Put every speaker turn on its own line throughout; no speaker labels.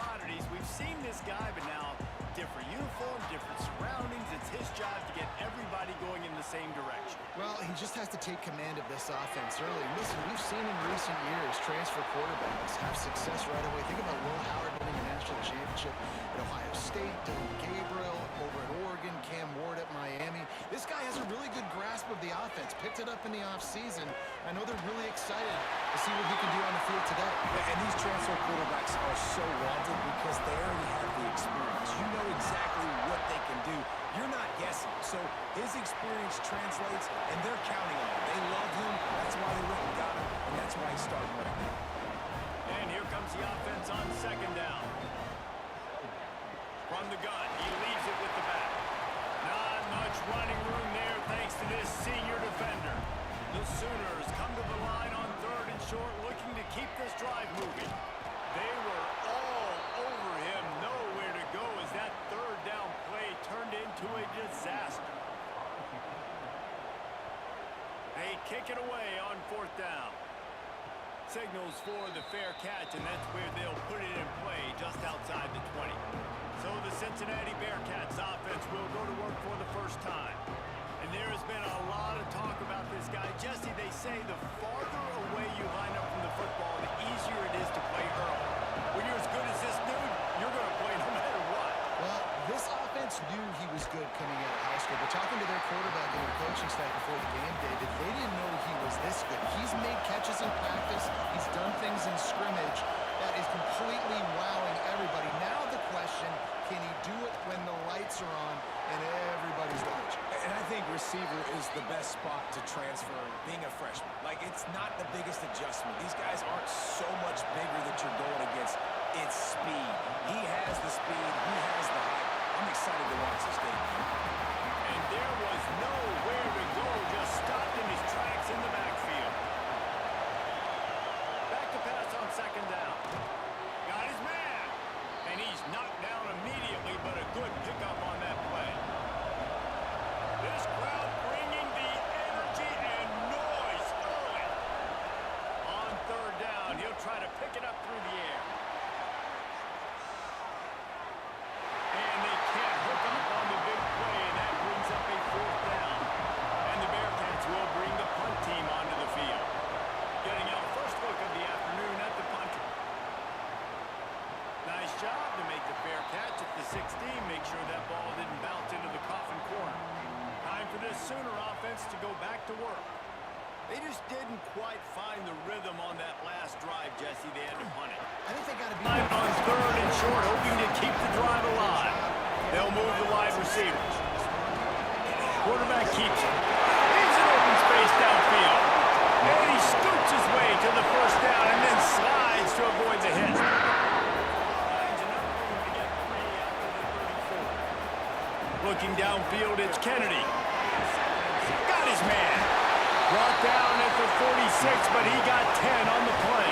commodities. We've seen this guy, but now different uniform, different surroundings. It's his job to get everybody going in the same direction.
Well, he just has to take command of this offense early. Listen, we've seen in recent years transfer quarterbacks have success right away. Think about Will Howard winning a national championship at Ohio State, Dylan Gabriel over at Oregon, Cam Ward at Miami. This guy has a really good grasp of the offense, picked it up in the offseason. I know they're really excited to see what he can do on the field today.
And these transfer quarterbacks are so wanted because they already have the experience. You know exactly what they can do. You're not guessing. So his experience translates, and they're counting on him. They love him. That's why they went and got him, and that's why he's starting right now.
And here comes the offense on second down. From the gun, he leaves it with the back. Not much running room there thanks to this senior defender. The Sooners come to the line on third and short, looking to keep this drive moving. They were all over him, nowhere to go as that third down play turned into a disaster. They kick it away on fourth down. Signals for the fair catch, and that's where they'll put it in play just outside the 20. So the Cincinnati Bearcats offense will go to work for the first time. And there has been a lot of talk about this guy. Jesse, they say the farther away you line up from the football, the easier it is to play early. When you're as good as this dude, you're going to play no matter what.
Well, this offense knew he was good coming out of high school, but talking to their quarterback and their coaching staff before the game, David, they didn't know he was this good. He's made catches in practice. He's done things in scrimmage that is completely wowing everybody. Now the question, can he do it when the lights are on and everybody's watching?
And I think receiver is the best spot to transfer being a freshman. Like, it's not the biggest adjustment. These guys aren't so much bigger that you're going against. It's speed. He has the speed. He has the height. I'm excited to watch this game.
And there was nowhere to go, just stopped in his tracks in the backfield. Back to pass on second down. Got his man. And he's knocked down immediately, but a good pickup on that play. This crowd bringing the energy and noise early. On third down, he'll try to pick it up through the air. And they can't hook up on the big play, and that brings up a fourth down. And the Bearcats will bring the punt team onto the field. Getting our first look of the afternoon at the punter. Nice job to make the fair catch at the 16. Make sure that ball didn't bounce into the coffin corner. Time for this Sooner offense to go back to work. They just didn't quite find the rhythm on that last drive, Jesse. They had to punt it.
I think they got to be
On third and short, hoping to keep the drive alive. They'll move the wide receivers. Quarterback keeps it. Leaves an open space downfield. And he scoots his way to the first down and then slides to avoid the hit. Finds enough room to get 3 after the 34. Looking downfield, it's Kennedy. Got his man. Brought down at the 46, but he got 10 on the play.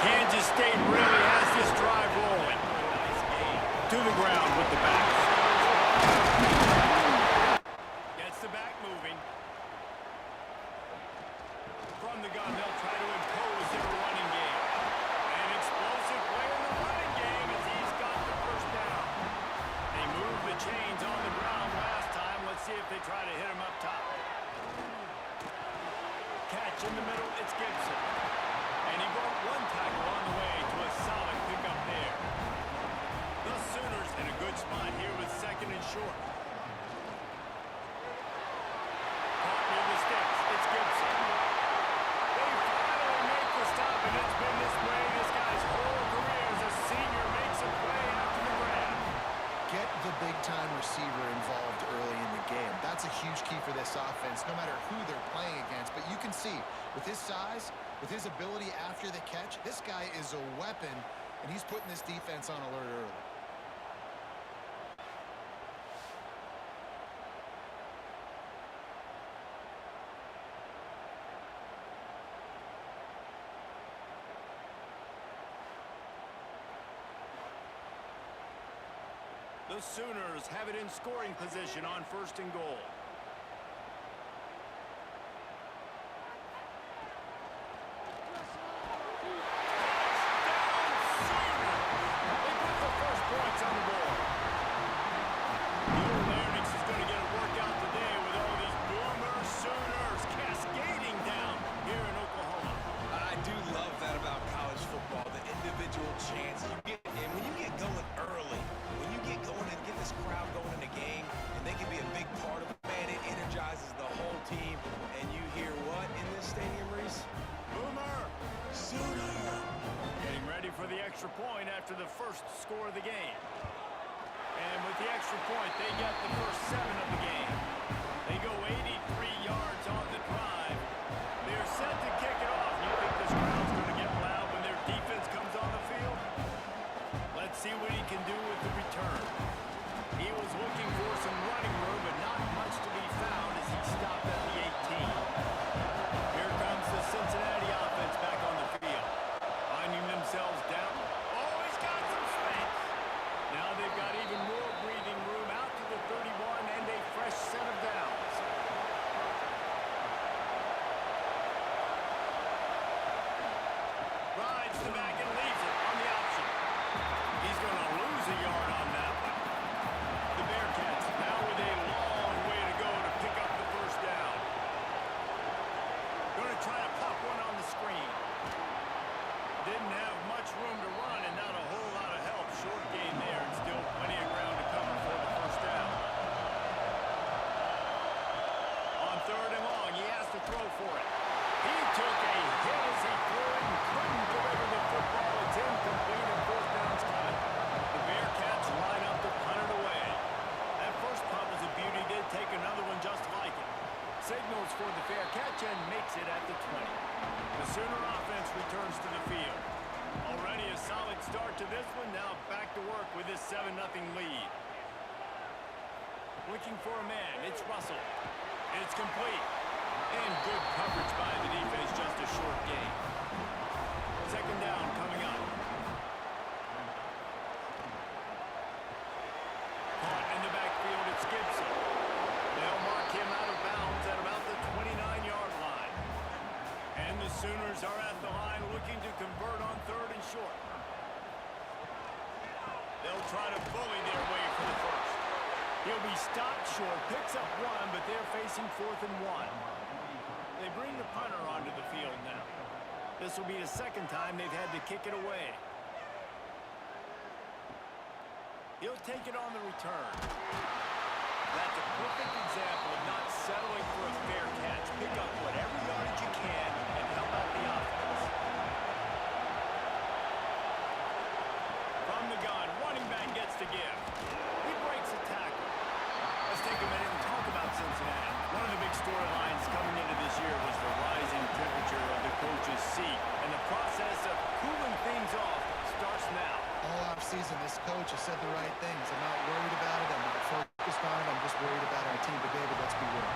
Kansas State really has this drive rolling. To the ground with the back. Gets the back moving. From the gun, they'll try to impose their running game. An explosive play in the running game as he's got the first down. They moved the chains on the ground last time. Let's see if they try to hit him up top. Catch in the middle, it's Gibson. And he broke one tackle on the way to a solid pickup there. The Sooners in a good spot here with second and short. Caught near the sticks, it's Gibson. They finally make the stop, and it's been this way this guy's whole career as a senior makes a play after the grab.
get the big-time receiver involved early in the game. That's a huge key for this offense, no matter who they're playing against. But you can see, with his size, with his ability after the catch, this guy is a weapon, and he's putting this defense on alert early.
The Sooners have it in scoring position on first and goal. first score of the game. And with the extra point, they get the first 7 of the game. They go 83 yards on the drive. They're set to kick it off. You think this crowd's going to get loud when their defense comes on the field? Let's see what he can do with the return. He was looking for some running room, but not much to be found as he stopped at the 18. Here comes the Cincinnati offense back on the field. Finding themselves down. Oh, he's got some space. Now they've got even more breathing room out to the 31 and a fresh set of downs. Rides the back and leaves it on the option. He's going to lose a yard on that one. The Bearcats now with a long way to go to pick up the first down. Going to try to pop one on the screen. Didn't have much room to run and not a whole lot of help. Short gain there and still plenty of ground to cover for the first down. On 3rd and long, he has to throw for it. He took a hit as he threw it and couldn't deliver the football. It's incomplete and 4th down's coming. The Bearcats line up to punt it away. That first punt was a beauty. Did take another one just like it. Signals for the fair catch and makes it at the 20. The Sooner offense returns to the field. Already a solid start to this one. Now back to work with this 7-0 lead. Looking for a man. It's Russell. It's complete. And good coverage by the defense. Just a short gain. 2nd down coming up. Caught in the backfield. It's Gibson. They'll mark him out of bounds at about the 29-yard line. And the Sooners are at the line looking to convert on 3rd and short. They'll try to bully their way for the first. He'll be stopped short, picks up 1, but they're facing 4th and 1. They bring the punter onto the field now. This will be the 2nd time they've had to kick it away. He'll take it on the return. That's a perfect example of not settling for a fair catch. Pick up whatever yardage you can and help out the offense. From the gun, running back gets to give. He breaks a tackle. Let's take a minute and talk about Cincinnati. One of the big storylines coming into this year was the rising temperature of the coach's seat, and the process of cooling things off starts now.
All offseason, this coach has said the right things. I'm not worried about it. I'm not focused on it. I'm just worried about our team. But, David, let's be real.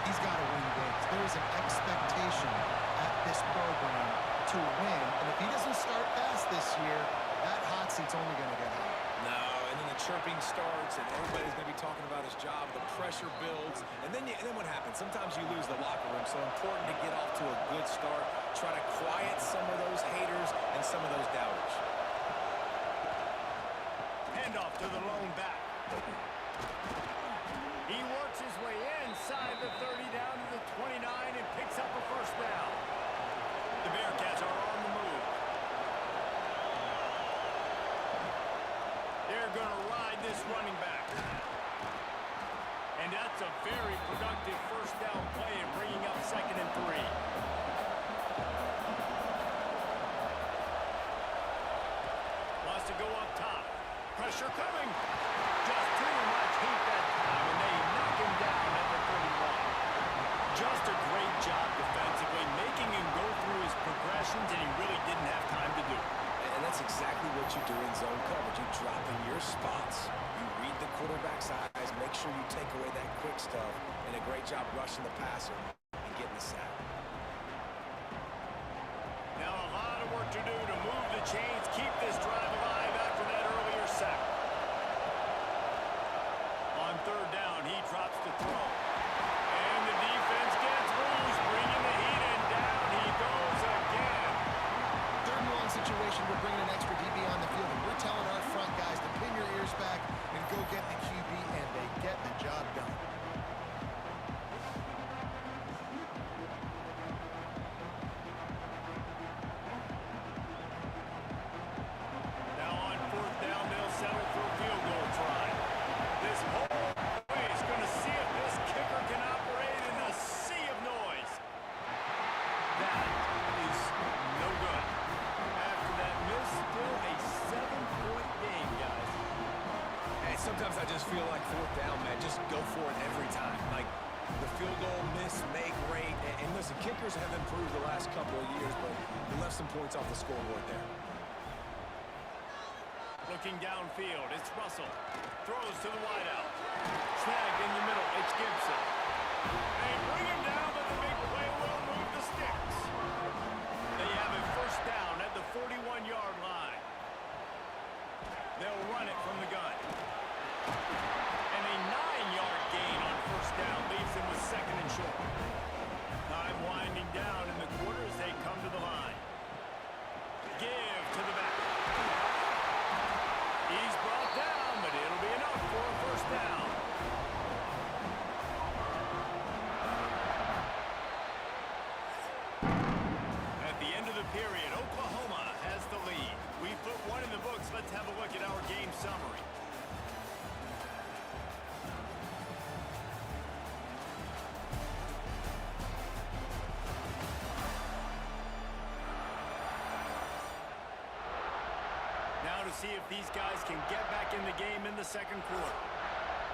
He's got to win games. There is an expectation at this program to win. And if he doesn't start fast this year, that hot seat's only going to get hot.
No, and then the chirping starts, and everybody's going to be talking about his job. The pressure builds, and then what happens? Sometimes you lose the locker room. So important to get off to a good start. Try to quiet some of those haters and some of those doubters.
Handoff to the lone back. He works his way inside the 30 down to the 29 and picks up a first down. The Bearcats are on the move. They're going to ride this running back. And that's a very productive first down play and bringing up 2nd and 3. Wants to go up top. Pressure coming. Just too much heat that time, and they knock him down at the 31. Just a great job defensively, making him go through his progressions, and he really didn't have time to do it.
And that's exactly what you do in zone coverage. You drop in your spots. You read the quarterback's eyes, make sure you take away that quick stuff, and a great job rushing the passer and getting the sack.
Now a lot of work to do to move the chains, keep this drive alive after that earlier sack. On 3rd down, he drops the throw. And the defense gets loose, bringing the heat, and down he goes again.
3rd and long situation, we're bringing an extra DB on the field, and we're telling our front guys to pin your ears back and go get the QB, and they get the job done.
Now
Sometimes I just feel like fourth down, man, just go for it every time. Like the field goal, miss, make, rate. And listen, kickers have improved the last couple of years, but they left some points off the scoreboard there.
Looking downfield, it's Russell. Throws to the wideout. Snagged in the middle, it's Gibson. They bring him down, but the big play will move the sticks. They have a first down at the 41-yard line. They'll run it from the gun. And a 9-yard gain on first down leaves them with second and short. Time winding down in the quarter as they come to the line. Give to the back. He's brought down, but it'll be enough for a first down. At the end of the period, Oklahoma has the lead. We've put one in the books. Let's have a look at our game summary. Now to see if these guys can get back in the game in the second quarter.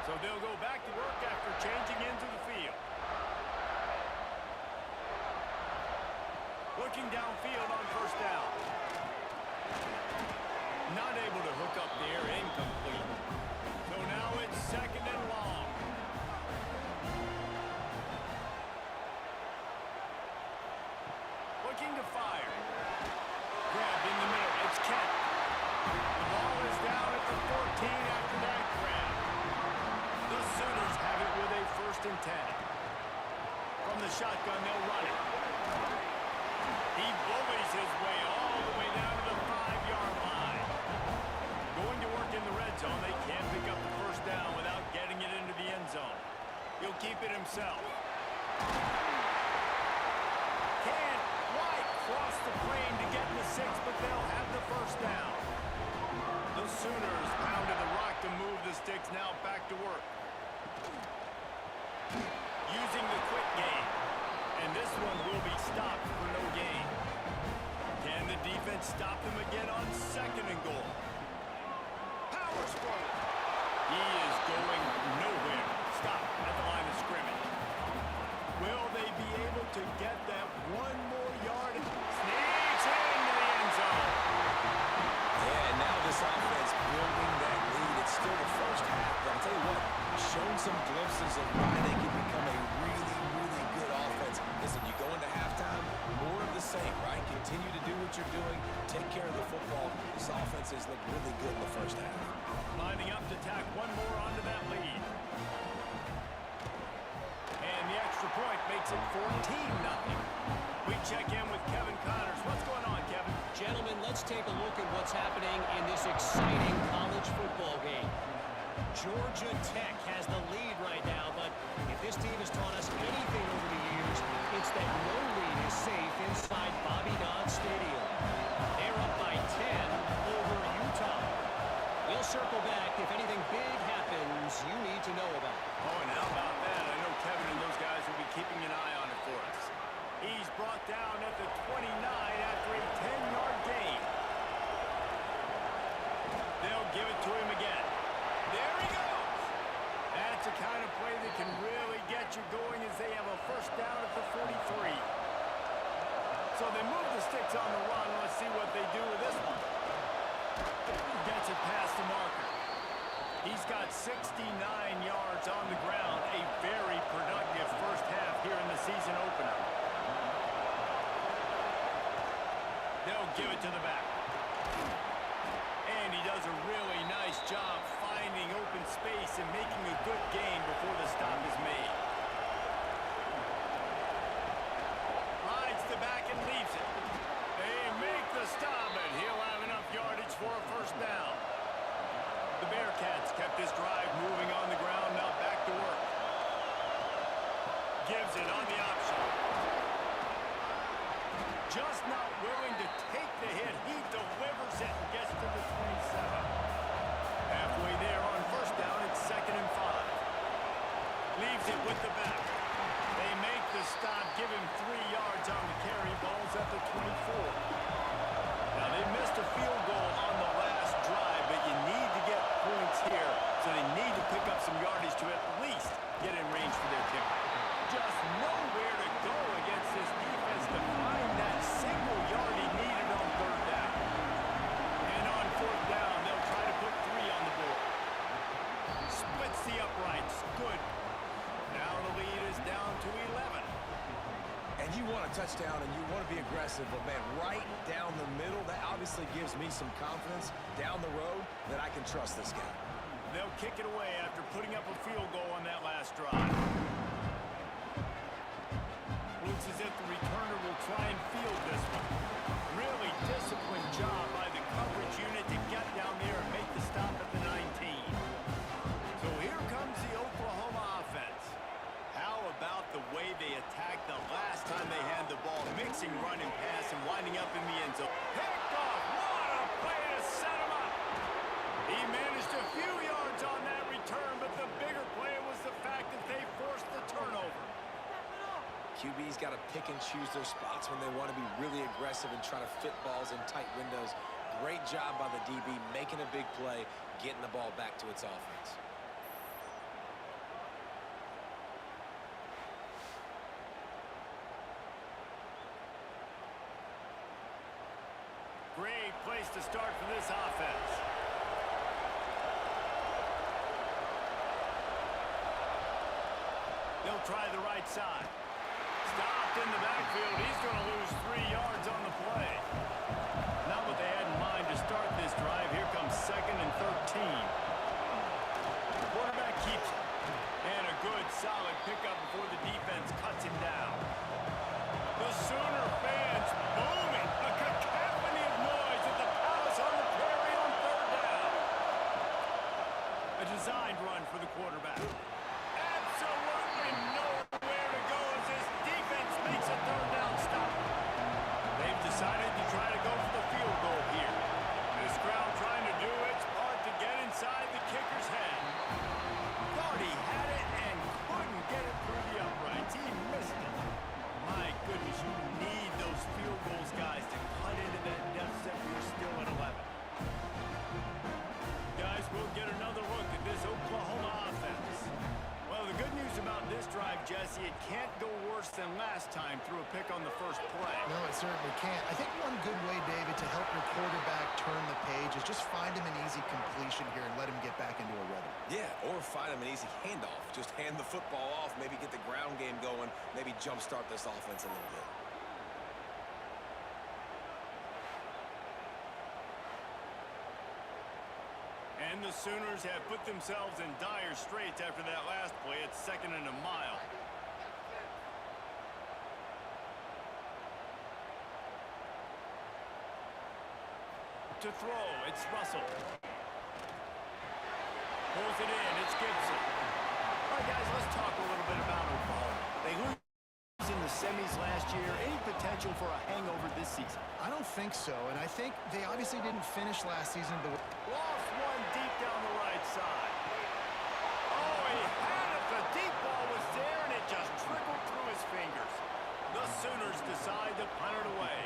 So they'll go back to work after changing into the field. Looking downfield on first down. Not able to hook up there, incomplete. So now it's second and long. Looking to fire. Grabbed in the middle, it's Kent. The ball is down at the 14 after that grab. The Sooners have it with a first and 10. From the shotgun, they'll run it. He bullies his way all the way down to the 5-yard line. Going to work in the red zone, they can't pick up the first down without getting it into the end zone. He'll keep it himself. Can't quite cross the plane to get the 6, but they'll have the first down. The Sooners pounded the rock to move the sticks, now back to work. Using the quick game. And this one will be stopped for no gain. Can the defense stop them again on second and goal? Power stroke. He is going nowhere. Stop at the line of scrimmage. Will they be able to get that one more yard? Sneaks into the end zone.
Yeah, and now this offense building that lead. It's still the first half, but I'll tell you what, shown some glimpses of why they can become a really, really good offense. Listen, you go into halftime, more of the same, right? Continue to do what you're doing, take care of the football. This offense has looked really good in the first half.
Lining up to tack one more onto that lead. And the extra point makes it 14-0. We check in with Kevin Connors. What's going on, Kevin?
Gentlemen, let's take a look at what's happening in this exciting college football game. Georgia Tech has the lead right now, but if this team has taught us anything over the years, it's that no lead is safe inside Bobby Dodd Stadium. They're up by 10 over Utah. We'll circle back if anything big happens you need to know about.
Oh, and how about that? I know Kevin and those guys will be keeping an eye on it for us. He's brought down at the 29 after a 10-yard gain. They'll give it to him again. There he goes. That's a kind of play that can really get you going as they have a first down at the 43. So they move the sticks on the run. Let's see what they do with this one. Gets it past the marker. He's got 69 yards on the ground. A very productive first half here in the season opener. They'll give it to the back. And he does a really nice job finding open space and making a good gain before the stop is made. Rides the back and leaves it. They make the stop, and he'll have enough yardage for a first down. The Bearcats kept this drive moving on the ground, now back to work. Gives it on the option. Just not willing to take the hit. He delivers it and gets to the 27. Halfway there on first down, it's second and 5. Leaves it with the back. They make the stop, give him 3 yards on the carry. Ball's at the 24. Now, they missed a field goal on the last drive, but you need to get points here, so they
want a touchdown and you want to be aggressive, but, man, right down the middle, that obviously gives me some confidence down the road that I can trust this guy.
They'll kick it away after putting up a field goal on that last drive. Looks as if the returner will try and field this one. Really disciplined job by the coverage unit to get down there and make the stop at the 19. So here comes the Oklahoma offense. How about the way they attacked the last time they had the ball, mixing run and pass and winding up in the end zone. Picked off! What a play to set him up! He managed a few yards on that return, but the bigger play was the fact that they forced the turnover.
QB's got to pick and choose their spots when they want to be really aggressive and try to fit balls in tight windows. Great job by the DB, making a big play, getting the ball back to its offense.
Great place to start for this offense. They'll try the right side. Stopped in the backfield. He's going to lose 3 yards on the play. Not what they had in mind to start this drive. Here comes 2nd and 13. The quarterback keeps it. And a good, solid pickup before the defense cuts him down. The Sooner fans booming. A cacophony of noise at the Palace on the Prairie on 3rd down. A designed run for the quarterback. Absolutely nowhere to go as this defense makes a 3rd down stop. They've decided to try to go for the field goal here. This crowd trying to do its part to get inside the kicker's head. Thought he had it and couldn't get it through the uprights. He missed it. My goodness, you need those field goals, guys, to cut into that deficit when you're still at 11. Guys, we'll get another look at this Oklahoma offense. Well, the good news about this drive, Jesse, it can't go worse than last time through a pick on the first play.
No, it certainly can't. I think one good way, David, to help your quarterback turn the page is just find him an easy completion here and let him get back into a rhythm.
Yeah, or find him an easy handoff. Just hand the football off, maybe get the ground game going, maybe jumpstart this offense a little bit.
And the Sooners have put themselves in dire straits after that last play. It's 2nd and a mile. To throw, it's Russell. Pulls it in, it's Gibson. All right, guys, let's talk a little bit about Oklahoma. They lose in the semis last year. Any potential for a hangover this season?
I don't think so, and I think they obviously didn't finish last season.
Lost one deep down the right side. Oh, he had it. The deep ball was there, and it just trickled through his fingers. The Sooners decide to punt it away.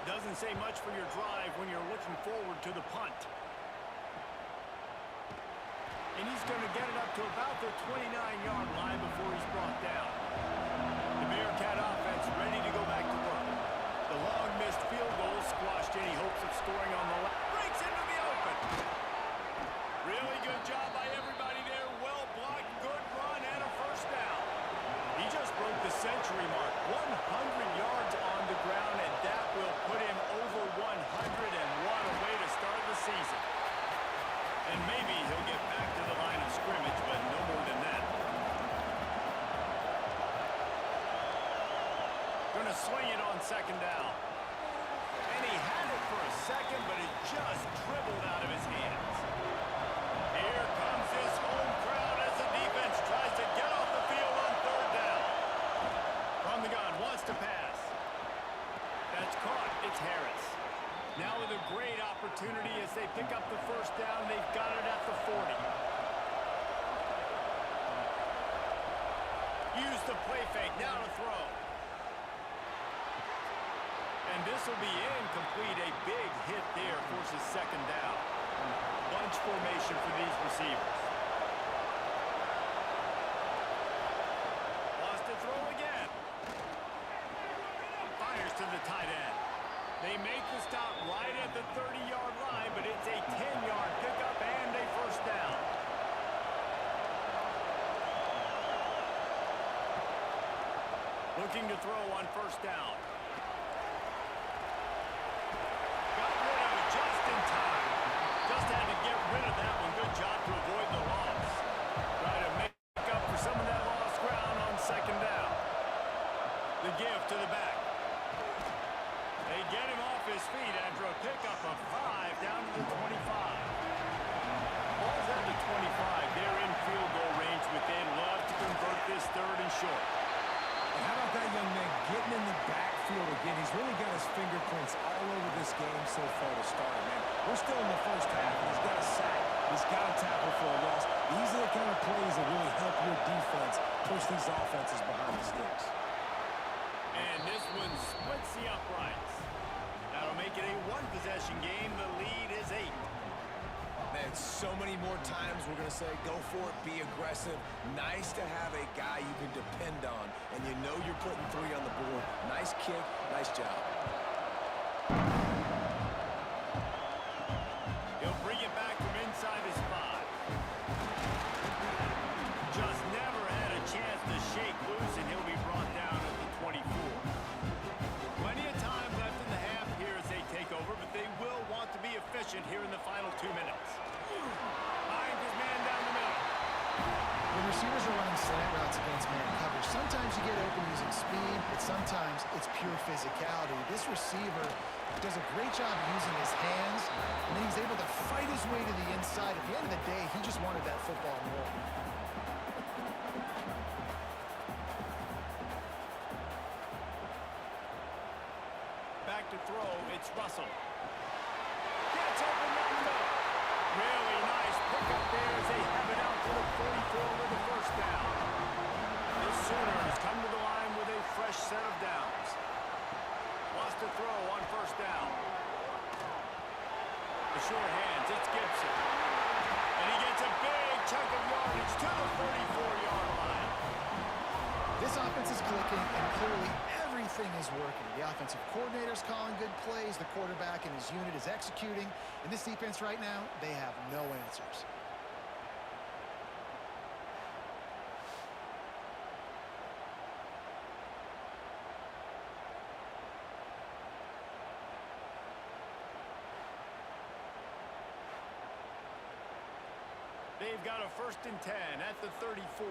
Doesn't say much for your drive when you're looking forward to the punt. And he's going to get it up to about the 29-yard line before he's brought down. The Bearcat offense ready to go back to work. The long missed field goal squashed any hopes of scoring on the left. Breaks into the open. Really good job by everybody there. Well blocked, good run, and a 1st down. He just broke the century mark. 100 yards on the ground, and that will put him over 100, and what a way to start the season. And maybe he'll get back to the line of scrimmage, but no more than that. Going to swing it on 2nd down. And he had it for a second, but it just dribbled out of his hands. Here comes this home crowd as the defense tries to get off the field on 3rd down. From the gun, wants to pass. That's caught. It's Harris. Now with a great opportunity as they pick up the 1st down. They've got it at the 40. Use the play fake. Now to throw. And this will be incomplete. A big hit there forces 2nd down. Bunch formation for these receivers. Wants to throw again. Fires to the tight end. They make the stop right at the 30-yard line, but it's a 10-yard pickup and a 1st down. Looking to throw on first down. Got rid of it just in time. Just had to get rid of that one. Good job to avoid the loss. Try to make up for some of that lost ground on second down. The give to the back. They get him off his feet after a pickup of 5 down to the 25. Ball's at the 25. They're in field goal range, but they'd love to convert this third and short.
And how about that young man getting in the backfield again? He's really got his fingerprints all over this game so far to start, man. We're still in the first half, and he's got a sack. He's got a tackle for a loss. These are the kind of plays that really help your defense push these offenses behind the sticks.
And this one splits the uprights. That'll make it a one-possession game. The lead is 8.
Man, so many more times we're going to say, go for it, be aggressive. Nice to have a guy you can depend on, and you know you're putting 3 on the board. Nice kick, nice job.
He'll bring it back from inside his 5. Just never had a chance to shake loose, and he'll be brought down at the 24. Plenty of time left in the half here as they take over, but they will want to be efficient here in the final 2 minutes. Finds his man down the middle.
When receivers are running slant routes against man coverage, sometimes you get open using speed, but sometimes it's pure physicality. This receiver does a great job using his hands, and then he's able to fight his way to the inside. At the end of the day, he just wanted that football more.
Back to throw, it's Russell. Gets open down the middle. Really nice pickup there as they have it out to the 44 with the first down. The Sooners come to the line with a fresh set of downs. Wants to throw on first down. The short hands, it's Gibson. And he gets a big chunk of yardage to the 34-yard line.
This offense is clicking, and clearly everything is working. The offensive coordinator's calling good plays. The quarterback and his unit is executing. And this defense right now, they have no answers.
They've got a 1st and 10 at the 34.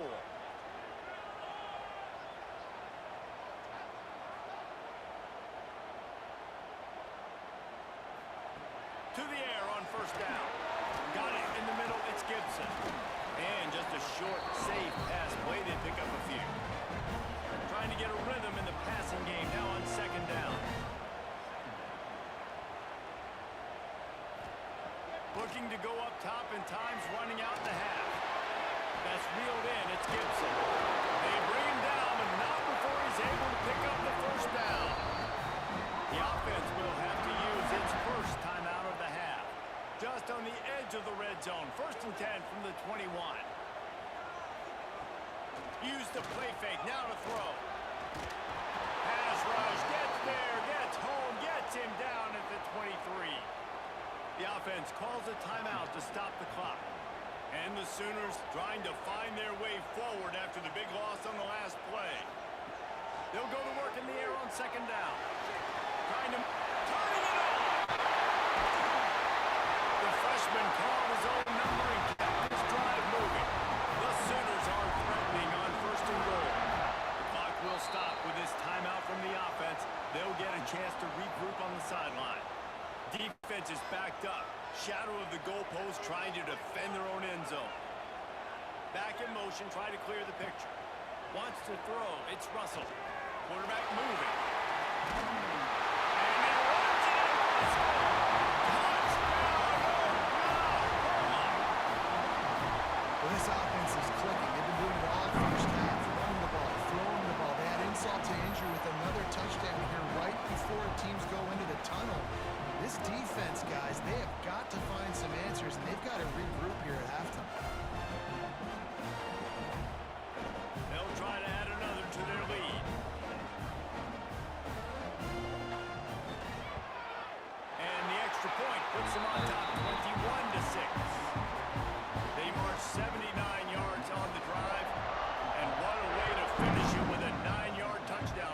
To the air on first down. Got it in the middle, it's Gibson. And just a short, safe pass play. They pick up a few. Trying to get a rhythm in the passing game now on second down. Looking to go up top, and time's running out in the half. That's reeled in, it's Gibson. They bring him down, but not before he's able to pick up the first down. The offense will have to use its first timeout of the half. Just on the edge of the red zone. 1st and 10 from the 21. Use the play fake, now to throw. Pass rush, gets there, gets home, gets him down at the 23. The offense calls a timeout to stop the clock. And the Sooners trying to find their way forward after the big loss on the last play. They'll go to work in the air on second down. Turning it on. The freshman called his own number and kept his drive moving. The Sooners are threatening on 1st and goal. The clock will stop with this timeout from the offense. They'll get a chance to regroup on the sideline. Defense is backed up. Shadow of the goalpost trying to defend their own end zone. Back in motion, try to clear the picture. Wants to throw. It's Russell. Quarterback moving. And he runs it in. Touchdown!
Well, this offense is clicking. They've been doing it all first half. Running the ball, throwing the ball. They had insult to injury with another touchdown here right before teams go into the tunnel. This defense, guys, they have got to find some answers, and they've got to regroup here at halftime.
They'll try to add another to their lead. And the extra point puts them on top 21-6. They march 79 yards on the drive, and what a way to finish it with a 9-yard touchdown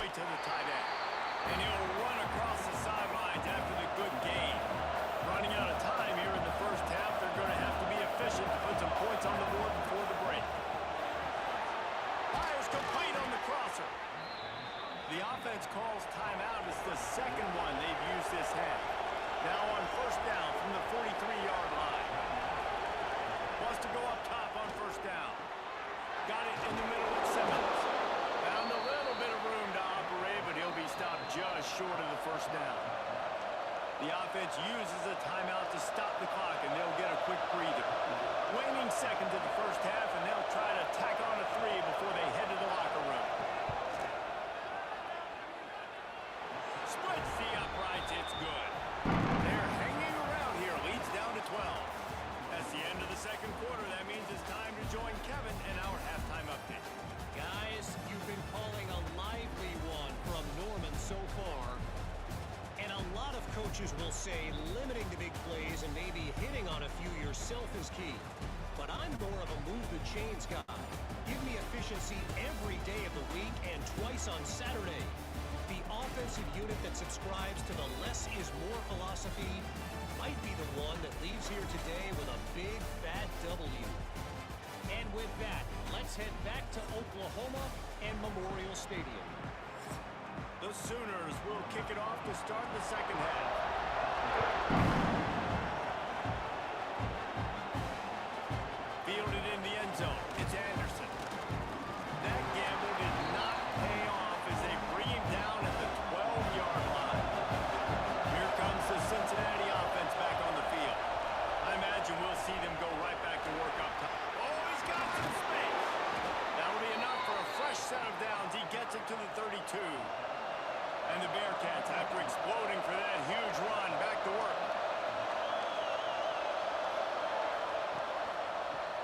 straight to the tight end. And he'll run across the sidelines after the good gain. Running out of time here in the first half. They're going to have to be efficient to put some points on the board before the break. Fires complete on the crosser. The offense calls timeout. It's the second one they've used this half. Now on first down from the 43-yard line. Wants to go up top on first down. Got it in the middle of Simmons. Found a little bit of room to operate, but he'll be stopped just short of the first down. The offense uses a timeout to stop the clock, and they'll get a quick breather. Waning seconds of the first half, and they'll try to tack on a 3 before they head to the locker room. Splits the uprights, it's good. They're hanging around here, leads down to 12. That's the end of the second quarter. That means it's time to join Kevin in our halftime update.
Guys, you've been calling a lively one from Norman so far. And a lot of coaches will say limiting the big plays and maybe hitting on a few yourself is key. But I'm more of a move-the-chains guy. Give me efficiency every day of the week and twice on Saturday. The offensive unit that subscribes to the less is more philosophy might be the one that leaves here today with a big, fat W. And with that, let's head back to Oklahoma and Memorial Stadium.
The Sooners will kick it off to start the second half. Fielded in the end zone. It's Anderson. That gamble did not pay off as they bring him down at the 12-yard line. Here comes the Cincinnati offense back on the field. I imagine we'll see them go right back to work up top. Oh, he's got some space. That'll be enough for a fresh set of downs. He gets it to the 32. And the Bearcats, after exploding for that huge run, back to work.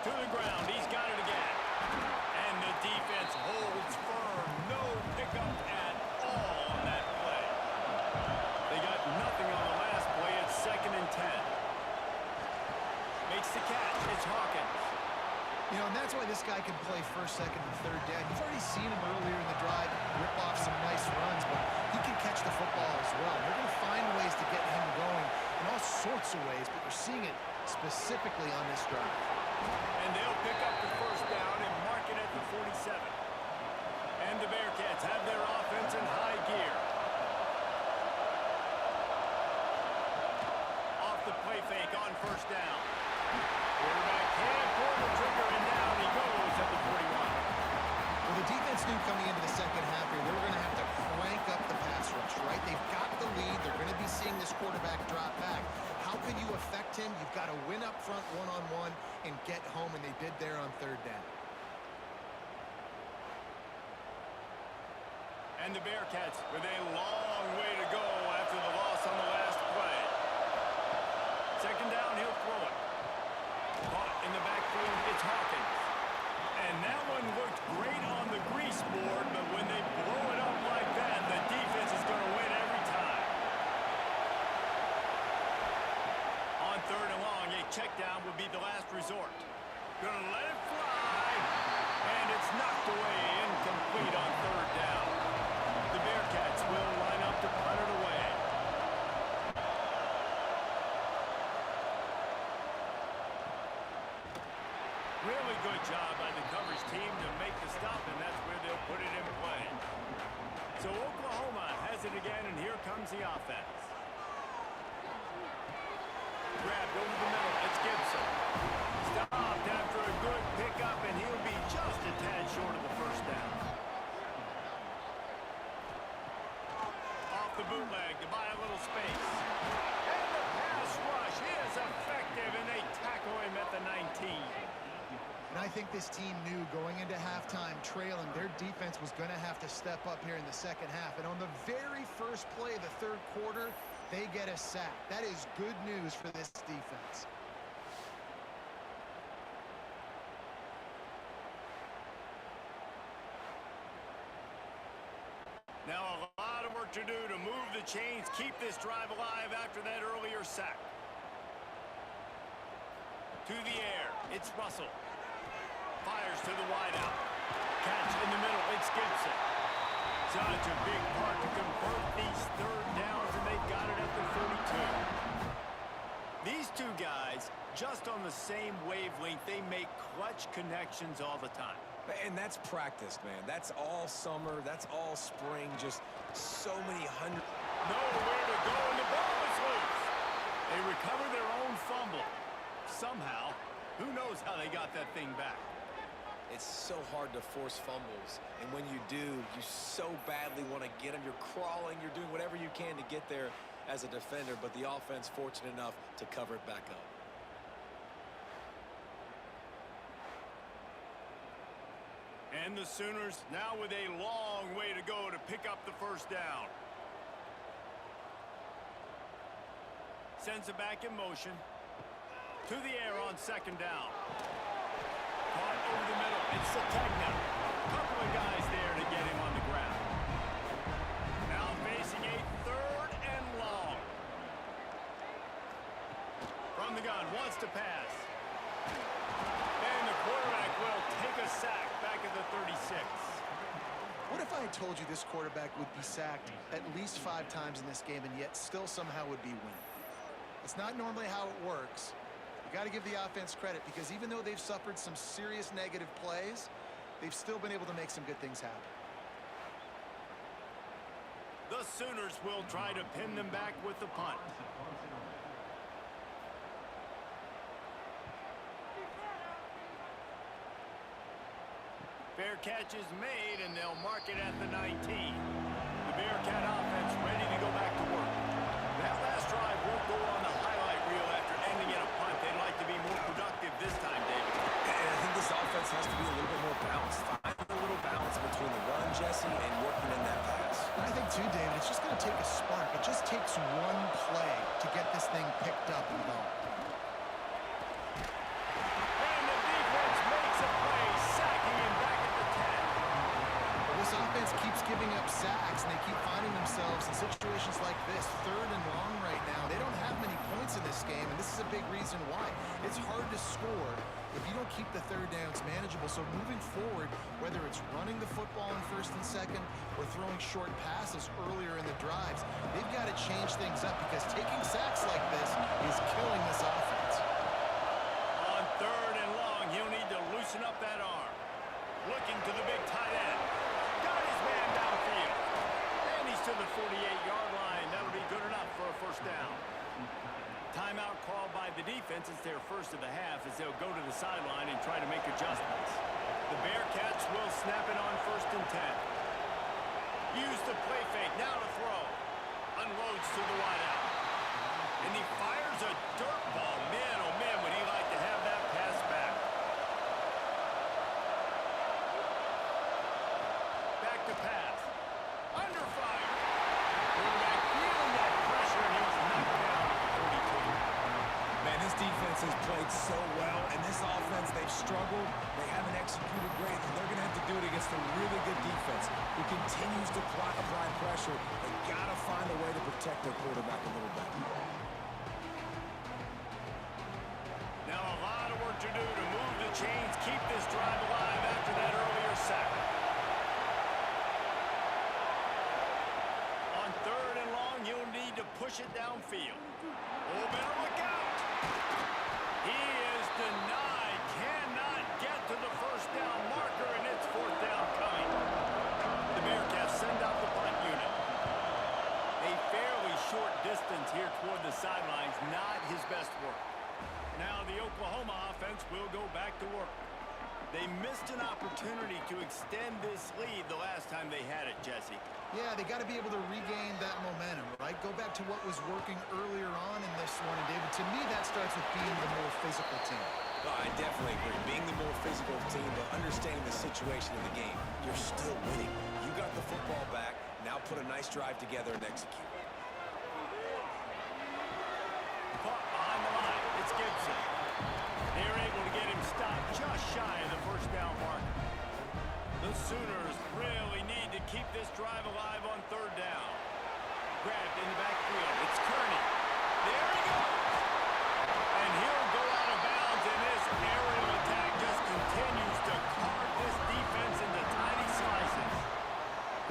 To the ground, he's got it again. And the defense holds firm. No pickup at all on that play. They got nothing on the last play. It's 2nd and 10. Makes the catch. It's Hawkins.
You know, and that's why this guy can play first, second, and third down. You've already seen him earlier in the drive rip off some nice runs, but he can catch the football as well. They're going to find ways to get him going in all sorts of ways, but you're seeing it specifically on this drive.
And they'll pick up the first down and mark it at the 47. And the Bearcats have their offense in high gear. Off the play fake on first down. Quarterback can't pull the trigger, and down he goes at the 41.
Well, the defense knew coming into the second half here, they were going to have to crank up the pass rush, right? They've got the lead. They're going to be seeing this quarterback drop back. How can you affect him? You've got to win up front one-on-one and get home, and they did there on third down.
And the Bearcats with a long way to go after the loss on the last play. Second down, he'll throw it. Caught in the backfield, it's Hawkins. And that one looked great on the grease board, but when they blow it up like that, the defense is going to win every time. On third and long, a check down would be the last resort. Going to let it fly, and it's knocked away, incomplete on third down. The Bearcats will line up to punt it away. Really good job by the coverage team to make the stop, and that's where they'll put it in play. So Oklahoma has it again, and here comes the offense. Grabbed over the middle. It's Gibson. Stopped after a good pickup, and he'll be just a tad short of the first down. Off the bootleg to buy a little space. And the pass rush is effective, and they tackle him at the 19.
And I think this team knew going into halftime trailing, their defense was going to have to step up here in the second half. And on the very first play of the third quarter, they get a sack. That is good news for this defense.
Now a lot of work to do to move the chains, keep this drive alive after that earlier sack. To the air, it's Russell. Fires to the wideout. Catch in the middle, it's Gibson. Such a big part to convert these third downs, and they've got it at the 32. These two guys, just on the same wavelength, they make clutch connections all the time.
And that's practice, man. That's all summer. That's all spring. Just so many hundred.
Nowhere to go, and the ball is loose. They recover their own fumble. Somehow, who knows how they got that thing back.
It's so hard to force fumbles, and when you do, you so badly want to get them. You're crawling, you're doing whatever you can to get there as a defender, but the offense fortunate enough to cover it back up.
And the Sooners now with a long way to go to pick up the first down. Sends it back in motion. To the air on second down. Caught over the middle. It's Sategna. Couple of guys there to get him on the ground. Now facing a third and long. From the gun, wants to pass. And the quarterback will take a sack back at the 36.
What if I told you this quarterback would be sacked at least 5 times in this game and yet still somehow would be winning? It's not normally how it works. You got to give the offense credit because even though they've suffered some serious negative plays, they've still been able to make some good things happen.
The Sooners will try to pin them back with the punt. Fair catch is made, and they'll mark it at the 19. The Bearcat offense ready to go back to work. That last drive won't go on the highlight reel after ending in a punt. They'd like to be more productive this time, David.
And I think this offense has to be a little bit more balanced. Find a little balance between the run, Jesse, and working in that pass.
I think too, David, it's just going to take a spark. It just takes one play to get this thing picked up and going.
And the defense makes a play, sacking him back at the 10.
This offense keeps giving up sacks, and they keep finding themselves in situations like this, third and long right now. They don't have many points in this game, and this is a big reason why. It's hard to score if you don't keep the third downs manageable. So moving forward, whether it's running the football in first and second or throwing short passes earlier in the drives, they've got to change things up because taking sacks like this is killing this offense.
On third and long, he'll need to loosen up that arm. Looking to the big tight end. Got his man downfield. And he's to the 48-yard line. That'll be good enough for a first down. Timeout called by the defense. It's their first of the half as they'll go to the sideline and try to make adjustments. The Bearcats will snap it on first and 10. Use the play fake. Now to throw. Unloads to the wideout. And he fires a dirt ball. Man, oh man, would he like to have that pass back. Back to pass. Under fire. Quarterback feeling that pressure, and he's knocked down at the 32.
Man, this defense has played so well, and this offense, they've struggled. They haven't executed great, and they're going to have to do it against a really good defense who continues to apply pressure. They got to find a way to protect their quarterback a little bit.
Now a lot of work to do to move the chains, keep this drive alive after that earlier sack. On third and long, you'll need to push it downfield. Oh, better look out. He is denied. Cannot get to the first down marker, and it's fourth down coming. The Bearcats send out the punt unit. A fairly short distance here toward the sidelines, not his best work. Now the Oklahoma offense will go back to work. They missed an opportunity to extend this lead the last time they had it, Jesse.
Yeah, they got to be able to regain that momentum, right? Go back to what was working earlier on in this one, and David, to me, that starts with being the more physical team.
Oh, I definitely agree. Being the more physical team, but understanding the situation of the game. You're still winning. You got the football back. Now put a nice drive together and execute.
Caught behind the line. It's Gibson. They're able to get him stopped just shy of the first down mark. The Sooners really need to keep this drive alive on third down. Grabbed in the backfield. It's Kearney. There he goes. And he'll go out of bounds, and this aerial attack just continues to carve this defense into tiny slices.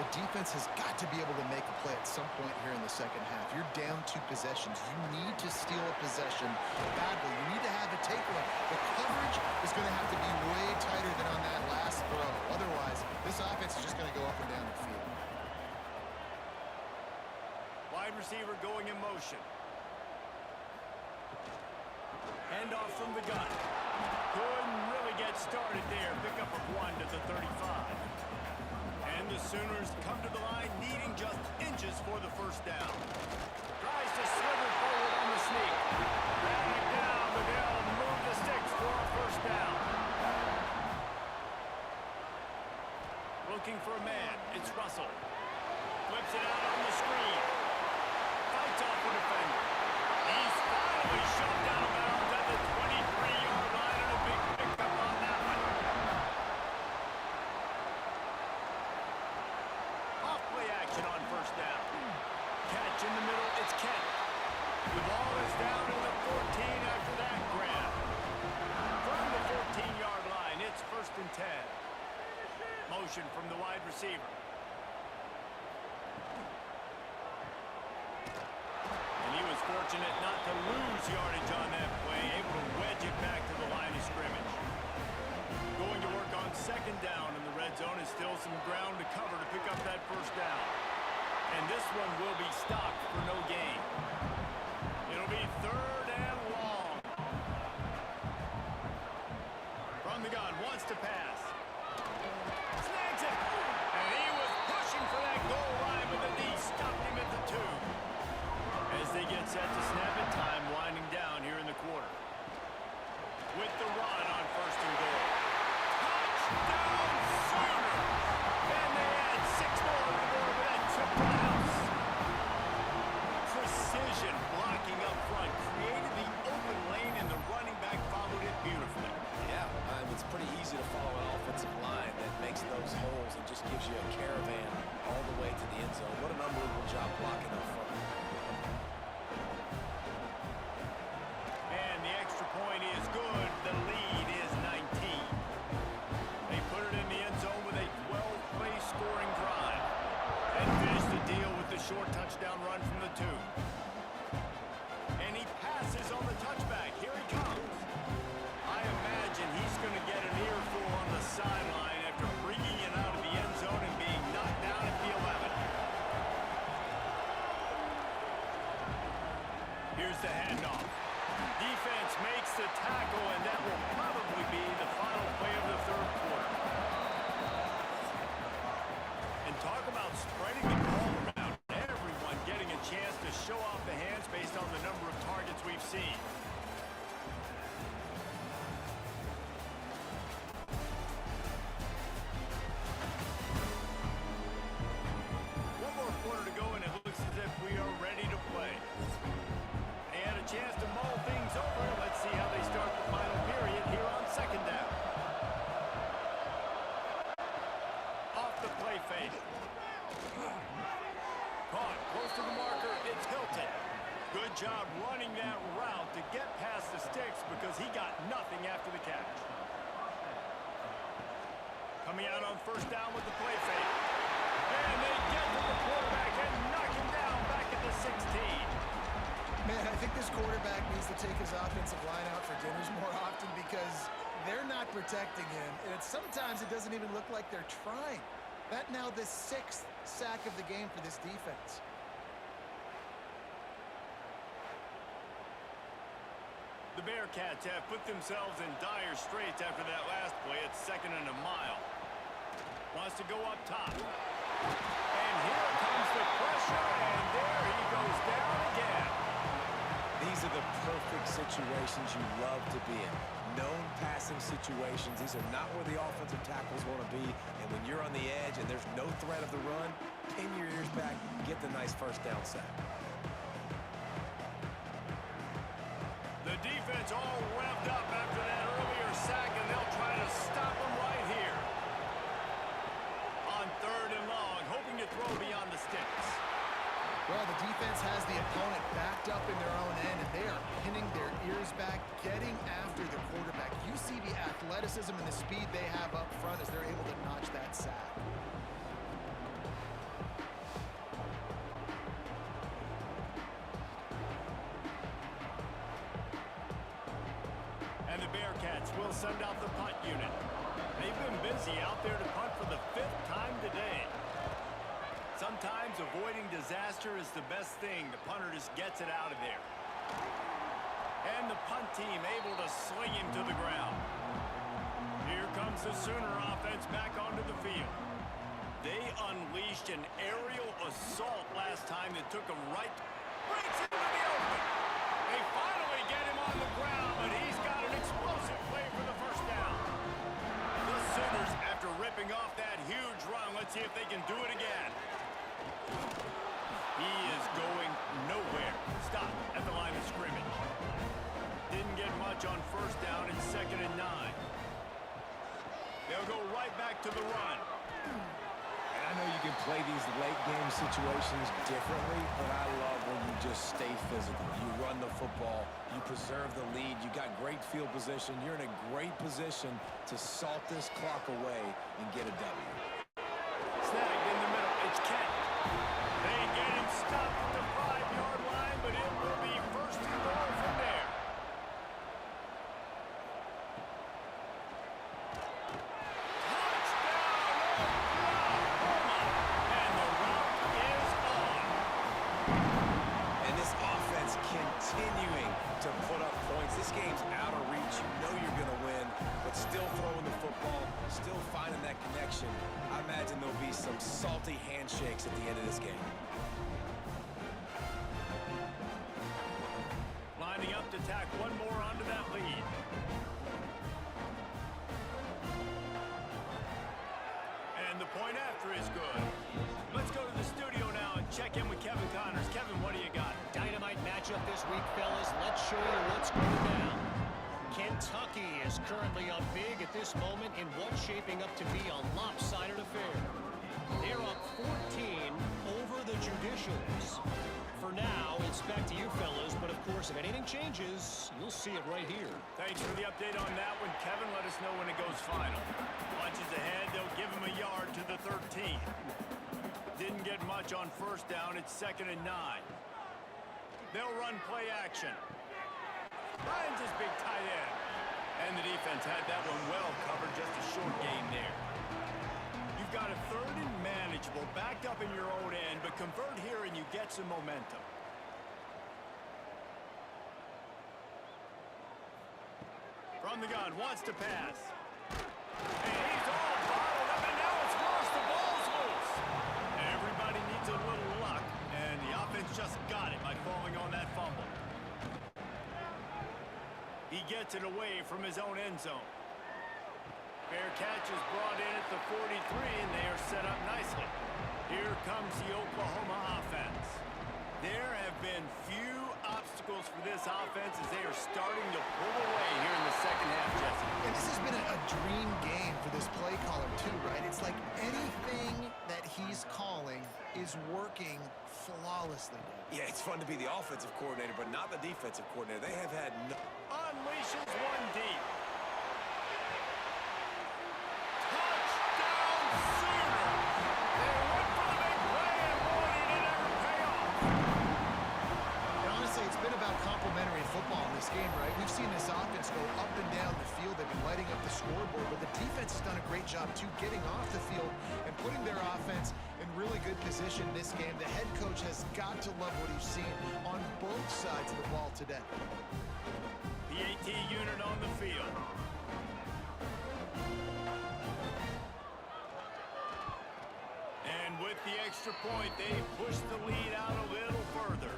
The offense has got to be able to make a play at some point here in the second half. You're down 2 possessions. You need to steal a possession badly. You need to have a takeaway. The coverage is going to have to be way tighter than on that last throw. Otherwise, this offense is just going to go up and down the field.
Wide receiver going in motion. Handoff from the gun. Couldn't really get started there. Pick up a 1 to the 35. And the Sooners come to the line needing just inches for the first down. Tries to slither forward on the sneak. Back down, but they'll move the sticks for a first down. Looking for a man. It's Russell. Flips it out on the screen. Fights off the defender. He's finally shoved out of bounds at the 23-yard line, and a big pickup on that one. Off-play action on first down. Catch in the middle, it's Kent. The ball is down to the 14 after that grab. From the 14-yard line, it's 1st and 10. Motion from the wide receiver. He was fortunate not to lose yardage on that play, able to wedge it back to the line of scrimmage. Going to work on 2nd down in the red zone is still some ground to cover to pick up that first down. And this one will be stopped for no gain. It'll be 3rd and long. From the gun, wants to pass. Snags it! And he was pushing for that goal line, but the knee stopped him at the 2. As they get set to snap it, time winding down here in the quarter. With the run on 1st and goal. Touchdown, Sooners! And they add 6 more on the board with that trip to the house. Precision blocking up front created the open lane, and the running back followed it beautifully.
Yeah, it's pretty easy to follow an offensive line that makes those holes and just gives you a caravan all the way to the end zone. What an unbelievable job blocking up front.
And the extra point is good. The lead is 19. They put it in the end zone with a 12-play scoring drive. And finish the deal with the short touchdown run from the 2. And he passes on the touchback. Here he comes. I imagine he's going to get an earful on the sideline after bringing it out of the end zone and being knocked down at the 11. Here's the handoff. Defense makes the tackle, and that will probably be the final play of the 3rd quarter. And talk about spreading the ball around. Everyone getting a chance to show off the hands based on the number of targets we've seen. One more quarter to go, and it looks as if we are ready to play. They had a chance to mull things over. Let's see how they start the final period here on 2nd down. Off the play fake. Caught close to the marker. It's Hilton. Good job running that route to get past the sticks because he got nothing after the catch. Coming out on 1st down with the play fake. And they get to the quarterback and knock him down back at the 16.
Man, I think this quarterback needs to take his offensive line out for dinners more often because they're not protecting him. And sometimes it doesn't even look like they're trying. That now the 6th sack of the game for this defense.
The Bearcats have put themselves in dire straits after that last play. It's 2nd and a mile. Wants to go up top. And here comes the pressure, and there he goes down again.
These are the perfect situations you love to be in. Known passing situations. These are not where the offensive tackles want to be. And when you're on the edge and there's no threat of the run, pin your ears back, get the nice 1st down sack.
The defense all revved up after that earlier sack, and they'll try to stop him right here. On 3rd and long, hoping to throw beyond the sticks.
Well, the defense has the opponent backed up in their own end, and they are pinning their ears back, getting after the quarterback. You see the athleticism and the speed they have up front as they're able to notch that sack.
Bearcats will send out the punt unit. They've been busy out there to punt for the 5th time today. Sometimes avoiding disaster is the best thing. The punter just gets it out of there. And the punt team able to sling him to the ground. Here comes the Sooner offense back onto the field. They unleashed an aerial assault last time that took him right, breaks into the open. They finally get him on the ground, but he's got an explosive play for the first down. The Sooners, after ripping off that huge run, let's see if they can do it again. He is going nowhere. Stop at the line of scrimmage. Didn't get much on first down and 2nd and 9. They'll go right back to the run.
I know you can play these late game situations differently, but I love when you just stay physical. You run the football, you preserve the lead, you got great field position, you're in a great position to salt this clock away and get a W.
Snagged in the middle, it's Kent. They get him stopped at the 5-yard line, but it will be 1st and goal from there.
Continuing to put up points. This game's out of reach. You know you're going to win, but still throwing the football, still finding that connection. I imagine there'll be some salty handshakes at the end of this game.
Lining up to tack one more onto that lead. And the point after is good. Let's go to the studio now and check in with Kevin Connors. Kevin, what do you got?
Dynamite matchup this week, fellas. Let's show you what's going down. Kentucky is currently up big at this moment in what's shaping up to be a lopsided affair. They're up 14 over the Judicials. For now, it's back to you, fellas. But, of course, if anything changes, you'll see it right here.
Thanks for the update on that one, Kevin. Let us know when it goes final. Punches ahead, they'll give him a yard to the 13. Didn't get much on first down. It's 2nd and 9. They'll run play action. Finds his big tight end. And the defense had that one well covered. Just a short gain there. You've got a 3rd and manageable, backed up in your own end, but convert here and you get some momentum. From the gun, wants to pass. And he's all bottled up, and now it's worse. The ball's loose. Everybody needs a little luck, and the offense just got it by falling on that fumble. He gets it away from his own end zone. Fair catch is brought in at the 43, and they are set up nicely. Here comes the Oklahoma offense. There have been few obstacles for this offense as they are starting to pull away here in the 2nd half, Jesse.
And this has been a dream game for this play caller, too, right? It's like anything that he's calling is working flawlessly.
Yeah, it's fun to be the offensive coordinator, but not the defensive coordinator. They have had no...
Unleashes one deep. Touchdown, Sooner! They went for the big play, and boy, did it ever pay off.
And honestly, it's been about complementary football in this game, right? We've seen this offense go up and down the field. They've been lighting up the scoreboard, but the defense has done a great job, too, getting off the field and putting their offense in really good position in this game. The head coach has got to love what he's seen on both sides of the ball today.
PAT unit on the field. And with the extra point, they push the lead out a little further.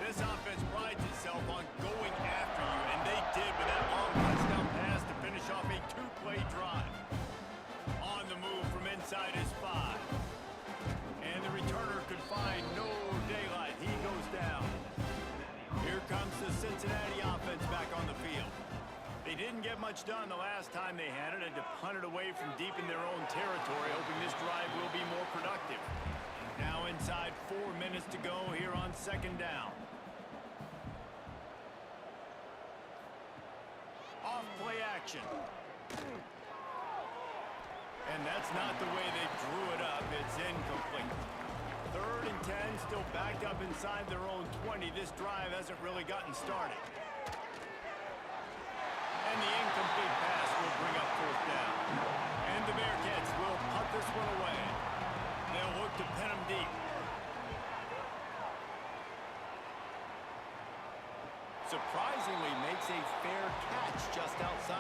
This offense prides itself on going after you, and they did with that long touchdown pass to finish off a 2-play drive. On the move from inside his 5. And the returner could find no daylight. He goes down. Here comes the Cincinnati offense back on the field. They didn't get much done the last time they had it, and to punt it away from deep in their own territory, hoping this drive will be more productive. Now inside 4 minutes to go here on 2nd down. Off play action. And that's not the way they drew it up. It's incomplete. 3rd and 10, still backed up inside their own 20. This drive hasn't really gotten started. And the incomplete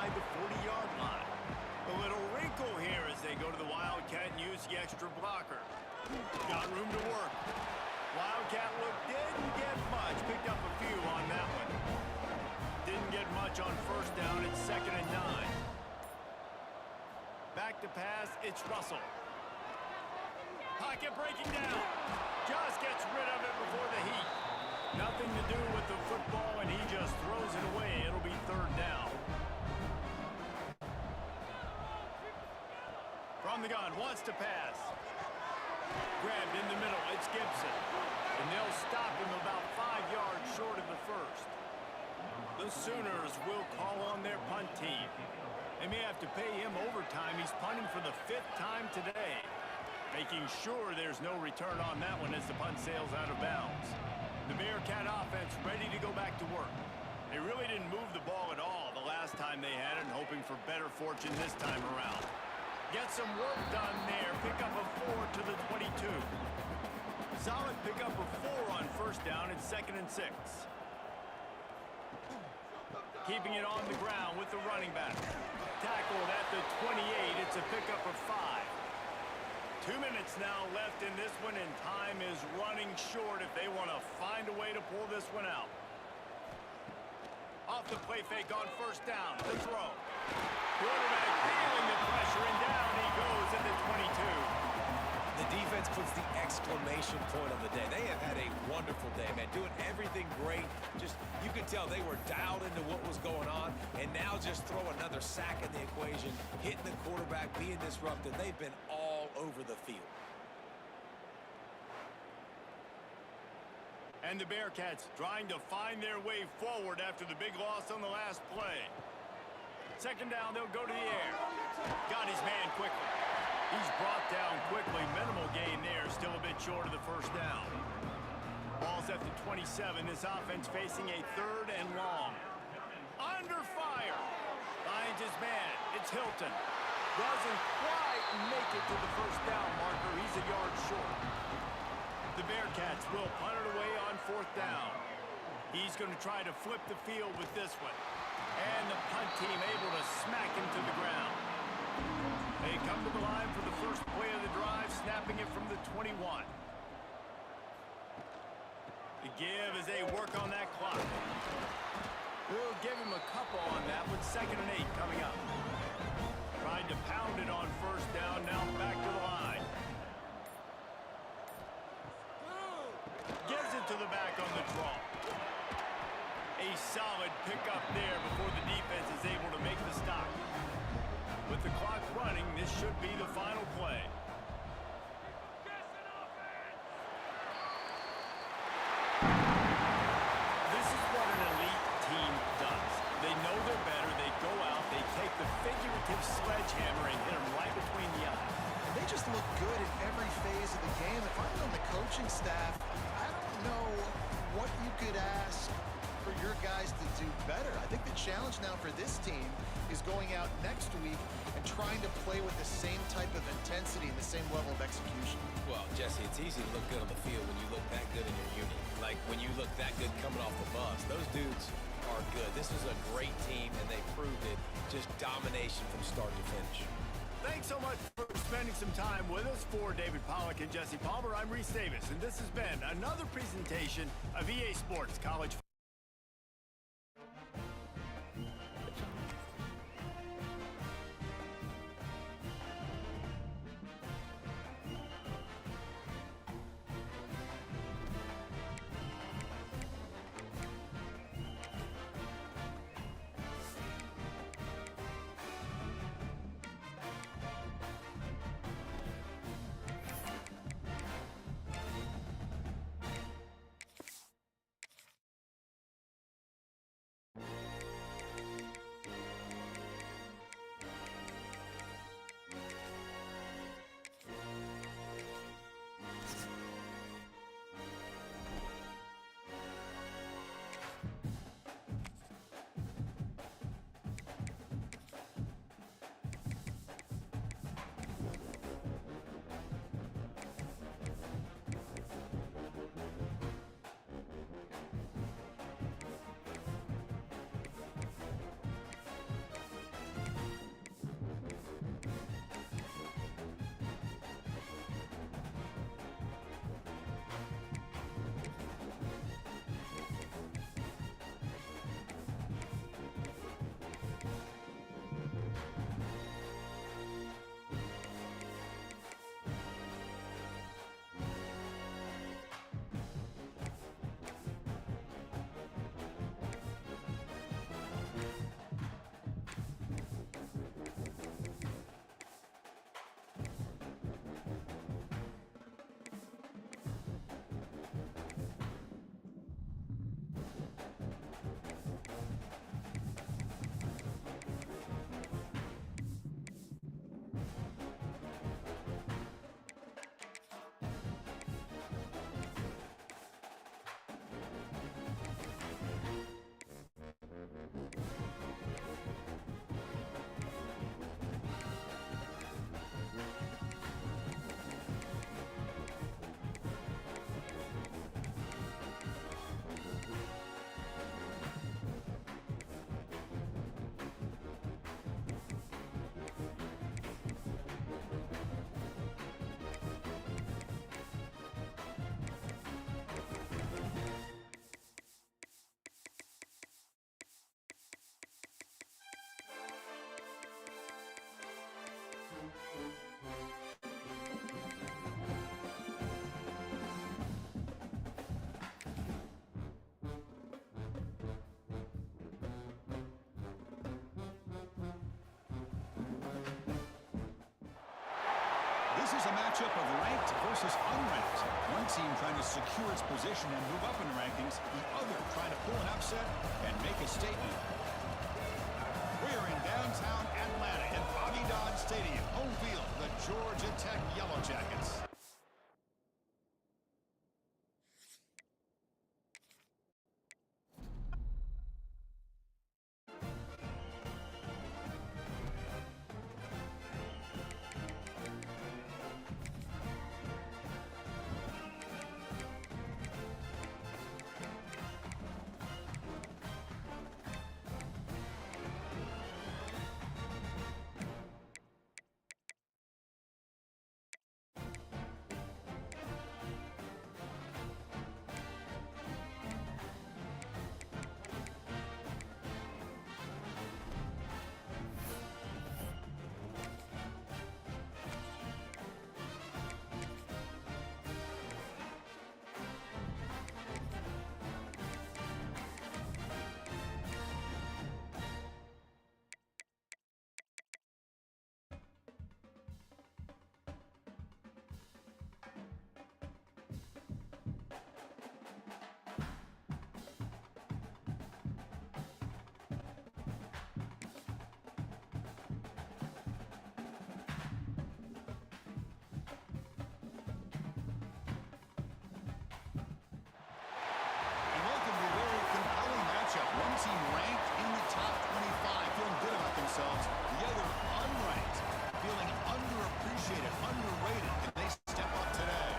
inside the 40-yard line. A little wrinkle here as they go to the Wildcat and use the extra blocker. Got room to work. Wildcat look didn't get much. Picked up a few on that one. Didn't get much on first down. It's 2nd and 9. Back to pass. It's Russell. Pocket breaking down. Just gets rid of it before the heat. Nothing to do with the football, and he just throws it away. It'll be 3rd down. From the gun, wants to pass. Grabbed in the middle, it's Gibson. And they'll stop him about 5 yards short of the first. The Sooners will call on their punt team. They may have to pay him overtime. He's punting for the 5th time today. Making sure there's no return on that one as the punt sails out of bounds. The Bearcat offense ready to go back to work. They really didn't move the ball at all the last time they had it, and hoping for better fortune this time around. Get some work done there. Pick up a 4 to the 22. Solid pick up of 4 on first down. It's 2nd and 6. Keeping it on the ground with the running back. Tackled at the 28. It's a pickup of 5. 2 minutes now left in this one, and time is running short if they want to find a way to pull this one out. Off the play fake on first down. The throw. Quarterback feeling the pressure, and down he goes at the 22.
The defense puts the exclamation point on the day. They have had a wonderful day, man. Doing everything great. Just, you could tell they were dialed into what was going on, and now just throw another sack in the equation, hitting the quarterback, being disruptive. They've been all over the field.
And the Bearcats trying to find their way forward after the big loss on the last play. 2nd down, they'll go to the air. Got his man quickly. He's brought down quickly. Minimal gain there, still a bit short of the first down. Ball's at the 27. This offense facing a 3rd and long. Under fire. Finds his man. It's Hilton. Doesn't quite make it to the first down marker. He's a yard short. The Bearcats will punt it away on 4th down. He's going to try to flip the field with this one. And the punt team able to smack him to the ground. They come to the line for the first play of the drive, snapping it from the 21. The give as they work on that clock. We'll give him a couple on that one. 2nd and 8 coming up. Tried to pound it on first down, now back to the line. Gives it to the back on the draw. A solid pickup there before the defense is able to make the stop. With the clock running, this should be the final play. This is what an elite team does. They know they're better. They go out. They take the figurative sledgehammer and hit them right between the eyes.
They just look good in every phase of the game. If I'm on the coaching staff, I don't know what you could ask for your guys to do better. I think the challenge now for this team is going out next week and trying to play with the same type of intensity and the same level of execution.
Well, Jesse, it's easy to look good on the field when you look that good in your unit. Like when you look that good coming off the bus. Those dudes are good. This is a great team, and they proved it. Just domination from start to finish.
Thanks so much for spending some time with us. For David Pollack and Jesse Palmer, I'm Reese Davis, and this has been another presentation of EA Sports College
This is a matchup of ranked versus unranked. One team trying to secure its position and move up in rankings. The other trying to pull an upset and make a statement. We're in downtown Atlanta at Bobby Dodd Stadium. Home field, the Georgia Tech Yellow Jackets. One team ranked in the top 25, feeling good about themselves. The other unranked, feeling underappreciated, underrated, and they step up today.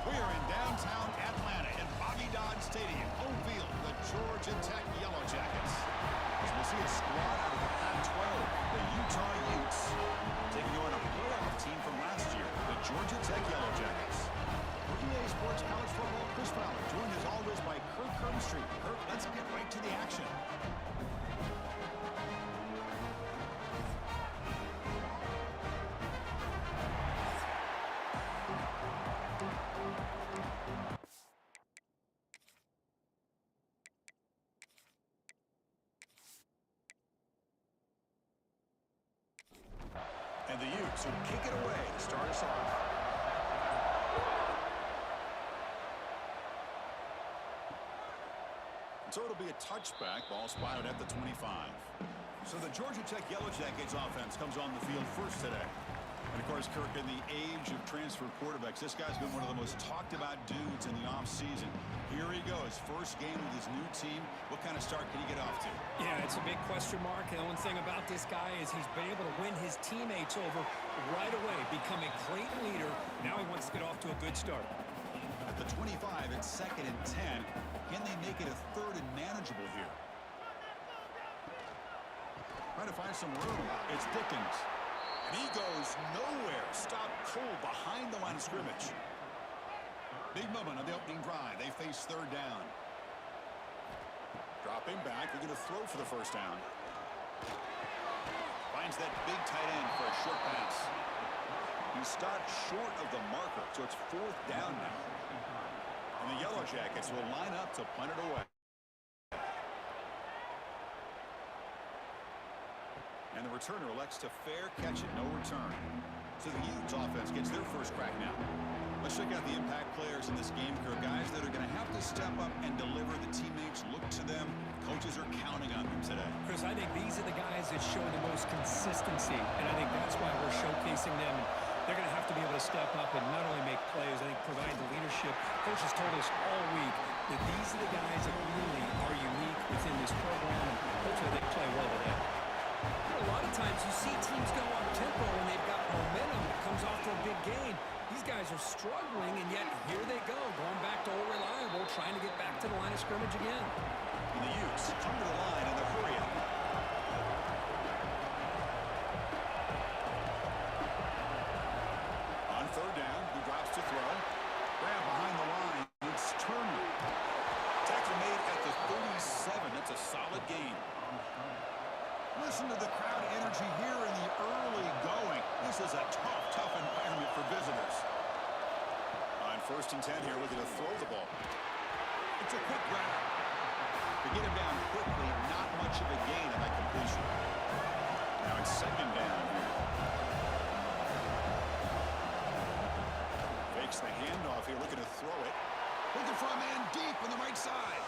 We are in downtown Atlanta at Bobby Dodd Stadium, home field, the Georgia Tech Yellow Jackets. As we'll see a squad out of the Pac-12, the Utah Utes, taking on a playoff team from last year, the Georgia Tech Yellow Jackets. EA Sports College Football, Chris Fowler, joined as always by Kirk Herbstreit. Kirk, let's get right to the action. And the Utes will kick it away to start us off. So it'll be a touchback, ball spotted at the 25. So the Georgia Tech Yellow Jackets offense comes on the field first today. And, of course, Kirk, in the age of transfer quarterbacks, this guy's been one of the most talked about dudes in the offseason. Here he goes, first game with his new team. What kind of start can he get off to?
Yeah, it's a big question mark. And the one thing about this guy is he's been able to win his teammates over right away, become a great leader. Now he wants to get off to a good start.
At the 25, it's 2nd and 10. Can they make it a 3rd and manageable here? Trying to find some room. It's Dickens. And he goes nowhere. Stopped cold behind the line of scrimmage. Big moment on the opening drive. They face 3rd down. Dropping back. They're going to throw for the first down. Finds that big tight end for a short pass. He stopped short of the marker, so it's 4th down now. And the Yellow Jackets will line up to punt it away. And the returner elects to fair catch it, no return. So the Utes offense gets their first crack now. Let's check out the impact players in this game, Kirk. Guys that are going to have to step up and deliver. The teammates look to them. Coaches are counting on them today.
Chris, I think these are the guys that show the most consistency, and I think that's why we're showcasing them. They're going to have to be able to step up and not only make plays, I think provide the leadership. Coaches told us all week that these are the guys that really are unique within this program, and hopefully they play well today. A lot of times you see teams go on tempo when they've got momentum that comes off to a big gain. These guys are struggling, and yet here they go, going back to old reliable, trying to get back to the line of scrimmage again.
And the Utes come to the line in the hurry-up. On 3rd down, he drops to throw. Grab behind the line. It's Turner. Tackle made at the 37. That's a solid gain. Listen to the crowd energy here in the early going. This is a tough environment for visitors. On 1st and 10 here, looking to throw the ball. It's a quick grab. To get him down quickly, not much of a gain on that completion. Now it's 2nd down here. Fakes the handoff here, looking to throw it. Looking for a man deep on the right side.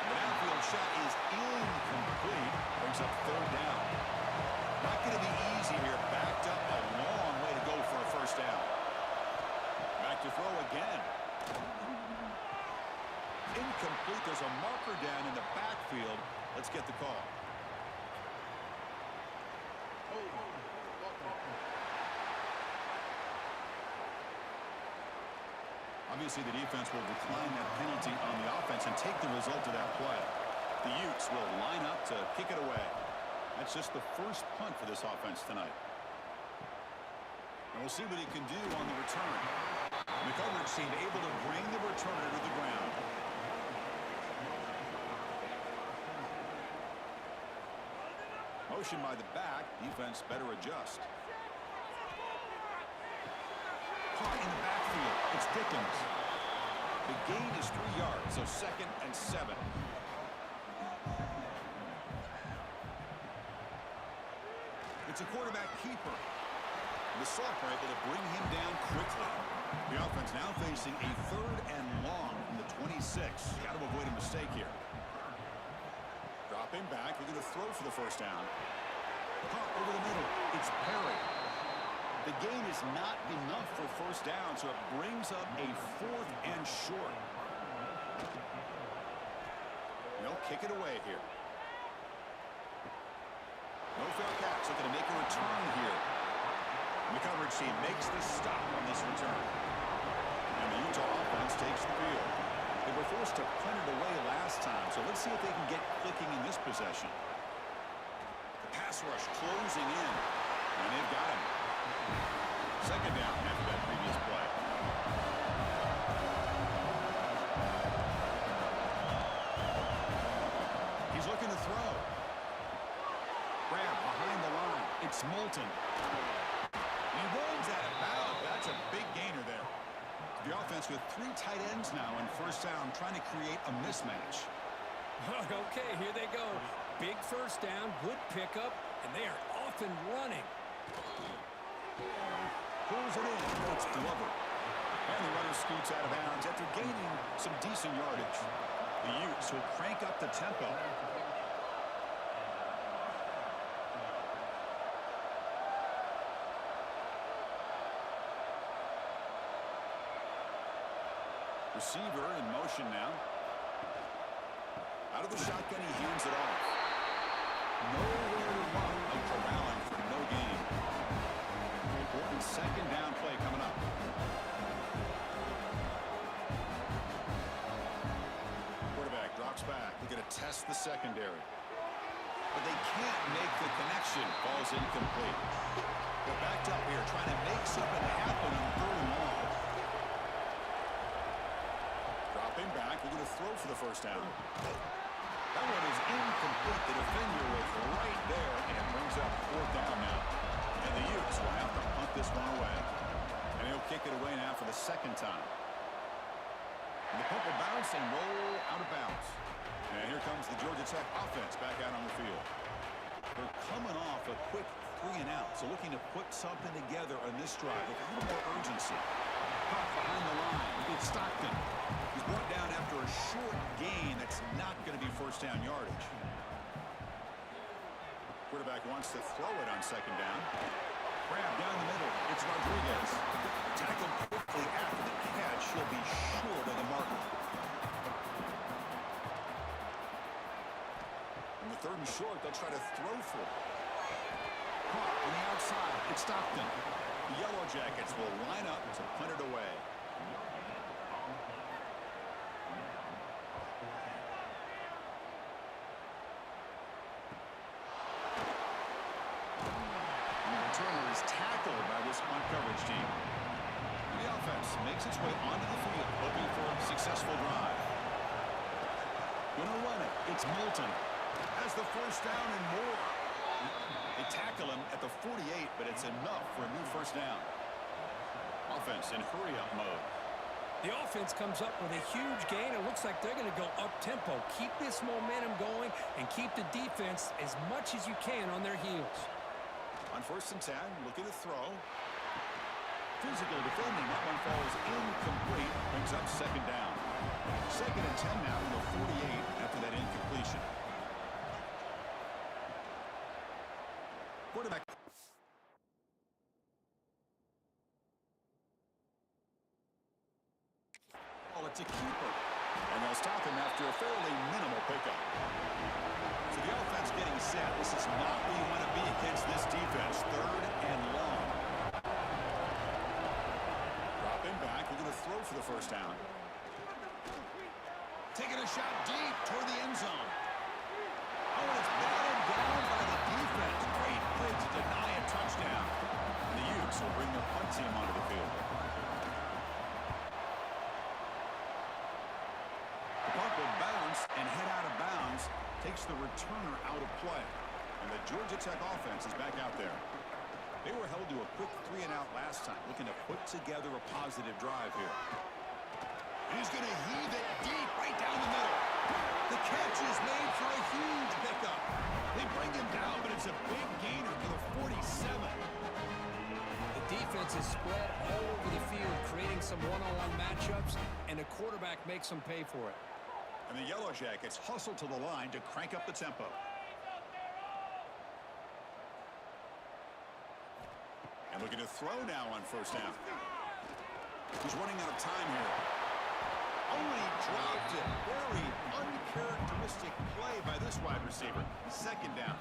The downfield shot is incomplete. Brings up third down. Not going to be easy here. Backed up a long way to go for a first down. Back to throw again. Incomplete. There's a marker down in the backfield. Let's get the call. Obviously, the defense will decline that penalty on the offense and take the result of that play. The Utes will line up to kick it away. That's just the first punt for this offense tonight. And we'll see what he can do on the return. The coverage seemed able to bring the returner to the ground. Motion by the back. Defense better adjust. Caught in the backfield. It's Dickens. The gain is 3 yards, so 2nd and 7. It's a quarterback keeper. The Salk are able to bring him down quickly. The offense now facing a 3rd and long from the 26. Got to avoid a mistake here. Dropping back, looking to throw for the first down. Caught over the middle. It's Perry. The gain is not enough for first down, so it brings up a 4th and short. They'll kick it away here. No fair catch, looking to make a return here. And the coverage team makes the stop on this return. And the Utah offense takes the field. They were forced to punt it away last time, so let's see if they can get clicking in this possession. The pass rush closing in, and they've got him. 2nd down after that previous play. He's looking to throw. Grab behind the line. It's Moulton. He rolls out of bounds. That's a big gainer there. The offense with 3 tight ends now in first down, trying to create a mismatch.
Okay, here they go. Big first down, good pickup, and they are off and running.
Pulls it in. It's Glover. And the runner scoots out of bounds after gaining some decent yardage. The Utes will crank up the tempo. Receiver in motion now. Out of the shotgun, he hands it off. Nowhere to run and corralling for no gain. Important 2nd down play coming up. Quarterback drops back. They're going to test the secondary. But they can't make the connection. Ball's incomplete. They're backed up here, trying to make something happen on 3rd and long. Dropping back, we're going to throw for the first down. That one is incomplete. The defender was right there, and it brings up 4th down now. And the Utes will have to punt this one away. And he'll kick it away now for the 2nd time. And the punt will bounce and roll out of bounds. And here comes the Georgia Tech offense back out on the field. They're coming off a quick 3 and out, so looking to put something together on this drive with a little more urgency. Caught behind the line. It's Stockton. He's brought down after a short gain that's not going to be first down yardage. Quarterback wants to throw it on 2nd down. Grab down the middle. It's Rodriguez. Tackled quickly after the catch. He'll be short of the marker. On the 3rd and short, they'll try to throw for it. Caught on the outside. It's Stockton. The Yellow Jackets will line up to punt it away. Turner is tackled by this punt coverage team. The offense makes its way onto the field, hoping for a successful drive. Gonna run it. It's Moulton. Has the first down and more. They tackle him at the 48, but it's enough for a new first down. Offense in hurry-up mode.
The offense comes up with a huge gain. It looks like they're going to go up-tempo. Keep this momentum going and keep the defense as much as you can on their heels.
On 1st and 10, looking to throw. physical defending. That one falls incomplete. Brings up second down. 2nd and 10 now from the 48 after that incompletion. Quarterback. Oh, it's a keeper. And they'll stop him after a fairly minimal pickup. So the offense getting set. This is not where you want to be against this defense. 3rd and long. Dropping back. We're going to throw for the first down. Taking a shot deep toward the end zone. Oh, and it's batted down by the defense. Great play to deny a touchdown. And the Utes will bring their punt team onto the field. The punt will bounce and head out of bounds. Takes the returner out of play. And the Georgia Tech offense is back out there. They were held to a quick 3-and-out last time, looking to put together a positive drive here. And he's going to heave it deep right down the middle. The catch is made for a huge pickup. They bring him down, but it's a big gainer to the 47.
The defense is spread all over the field, creating some one-on-one matchups, and the quarterback makes them pay for it.
And the Yellow Jackets hustle to the line to crank up the tempo. And looking to throw now on first down. He's running out of time here. Only dropped it. Very uncharacteristic play by this wide receiver. 2nd down.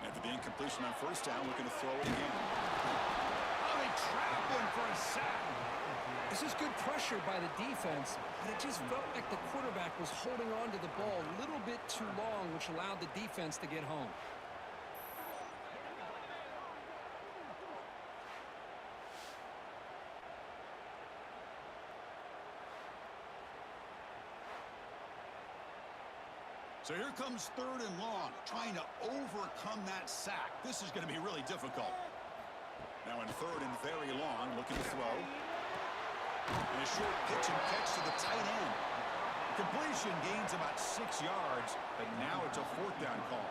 After the incompletion on first down, looking to throw it again. Oh, they trapped him for a sack.
This is good pressure by the defense, but it just felt like the quarterback was holding on to the ball a little bit too long, which allowed the defense to get home.
So here comes 3rd and long, trying to overcome that sack. This is going to be really difficult. Now in 3rd and very long, looking to throw. And a short pitch and catch to the tight end. Completion gains about 6 yards, but now it's a 4th down call.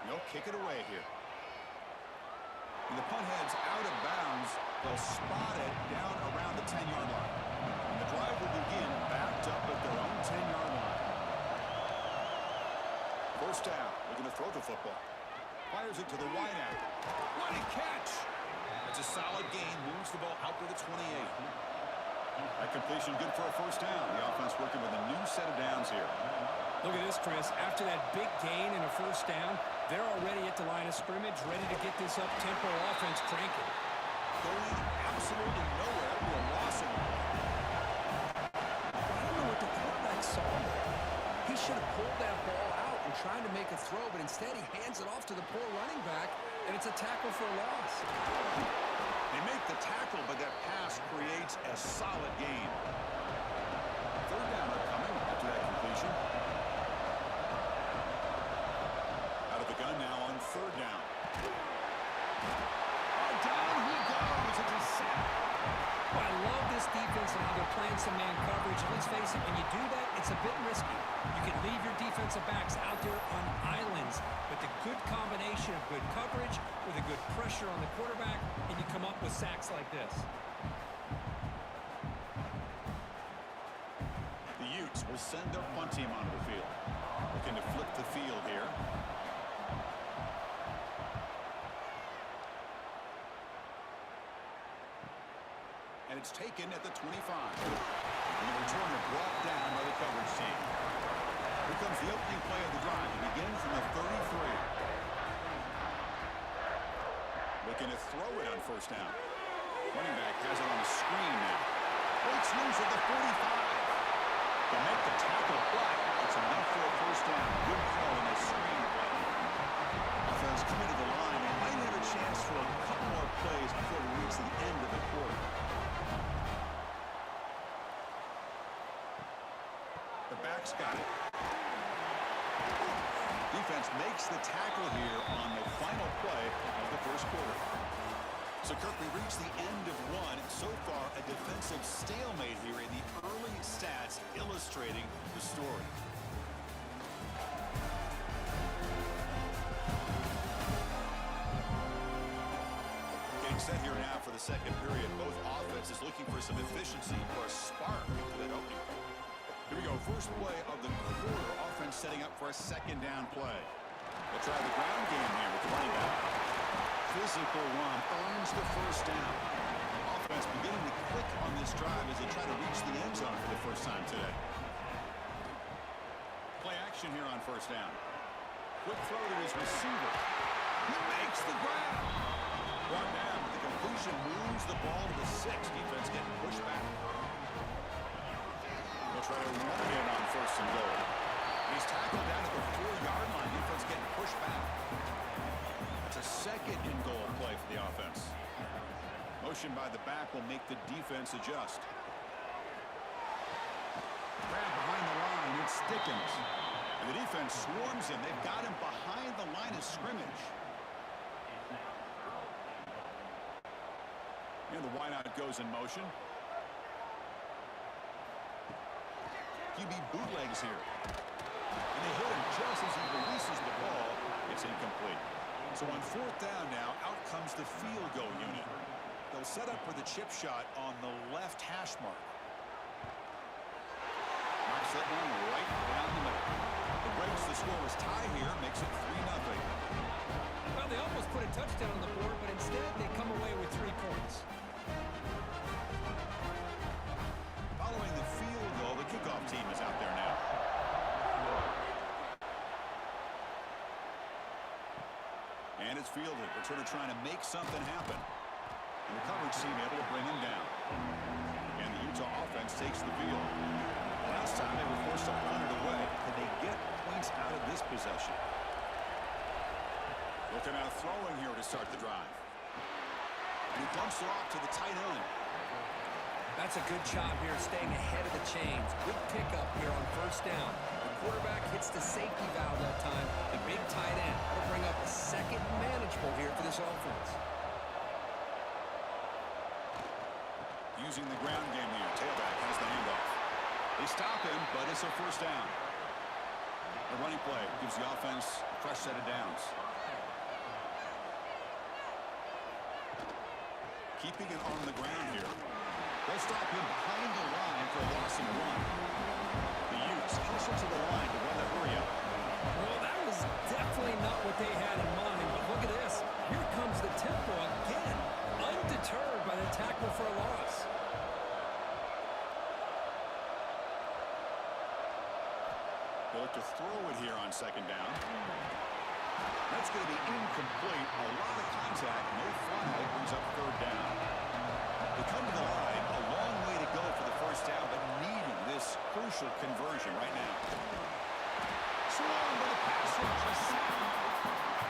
They'll kick it away here. And the punt heads out of bounds. They'll spot it down around the 10-yard line. And the drive will begin backed up at their own 10-yard line. First down. Looking to throw the football. Fires it to the wideout. What a catch! That's a solid gain. Moves the ball out to the 28. That completion good for a first down. The offense working with a new set of downs here.
Look at this, Chris. After that big gain and a first down, they're already at the line of scrimmage, ready to get this up-tempo offense cranking.
Going absolutely nowhere to a loss in the play.
I don't know what the quarterback saw there. He should have pulled that ball out and tried to make a throw, but instead he hands it off to the poor running back, and it's a tackle for a loss.
They make the tackle, but that pass creates a solid gain. 3rd down coming after that completion. Out of the gun now on 3rd down. Oh, down he goes. It's a sack.
Well, I love this defense and how they're playing some man coverage. Let's face it, when you do that, it's a bit risky. You can leave your defensive backs out there on islands, but the good combination of good coverage with a good pressure on the quarterback, and you come up with sacks like this.
The Utes will send their punt team onto the field. Looking to flip the field here. And it's taken at the 25. And the returner brought down by the coverage team. Here comes the opening play of the drive. It begins from the 33. Looking to throw it on first down. Running back has it on the screen now. Breaks loose at the 45. They make the tackle, but it's enough for a first down. Good call on the screen play. Offense coming to the line and might have a chance for a couple more plays before we reach the end of the quarter. The back's got it. Defense makes the tackle here on the final play of the first quarter. So, Kirk, we reach the end of one. So far, a defensive stalemate here in the early stats illustrating the story. Set here now for the second period. Both offenses looking for some efficiency or a spark for that opening. Here we go. First play of the quarter. Offense setting up for a second down play. They'll try the ground game here with the running back. Physical run earns the first down. Offense beginning to click on this drive as they try to reach the end zone for the first time today. Play action here on first down. Quick throw to his receiver. He makes the grab. Brought down. The completion moves the ball to the 6. Defense getting pushed back. They'll try to run it in on first and goal. He's tackled down at the 4-yard line. Defense getting pushed back. It's a second and goal play for the offense. Motion by the back will make the defense adjust. Grab behind the line. It's Dickens. And the defense swarms him. They've got him behind the line of scrimmage. And the wideout goes in motion. QB bootlegs here. And they hit him just as he releases the ball. It's incomplete. So on fourth down now, out comes the field goal unit. They'll set up for the chip shot on the left hash mark. Marks that one right down the middle. It breaks the scoreless tie here, makes it 3-0.
Well, they almost put a touchdown on the board, but instead they come away with 3 points.
Following the field goal, the kickoff team is out there now. And it's fielded. Returner trying to make something happen. And the coverage team able to bring him down. And the Utah offense takes the field. Last time they were forced to punt it away. Can they get points out of this possession? Looking at throwing here to start the drive. And he dumps it off to the tight end.
That's a good job here staying ahead of the chains. Good pickup here on first down. The quarterback hits the safety valve that time. The big tight end. That'll bring up a second manageable here for this offense.
Using the ground game here. Tailback has the handoff. They stop him, but it's a first down. The running play gives the offense a fresh set of downs. Keeping it on the ground here. They'll stop him behind the line for a loss of 1. The Utes closer to the line to run the hurry up.
Well, that was definitely not what they had in mind. But look at this. Here comes the tempo again. Undeterred by the tackle for a loss.
They'll look to throw it here on second down. That's going to be incomplete. A lot of contact. No flag. Brings up third down. They come to the line. A long way to go for the first down, but needing this crucial conversion right now. Swung by the pass rush.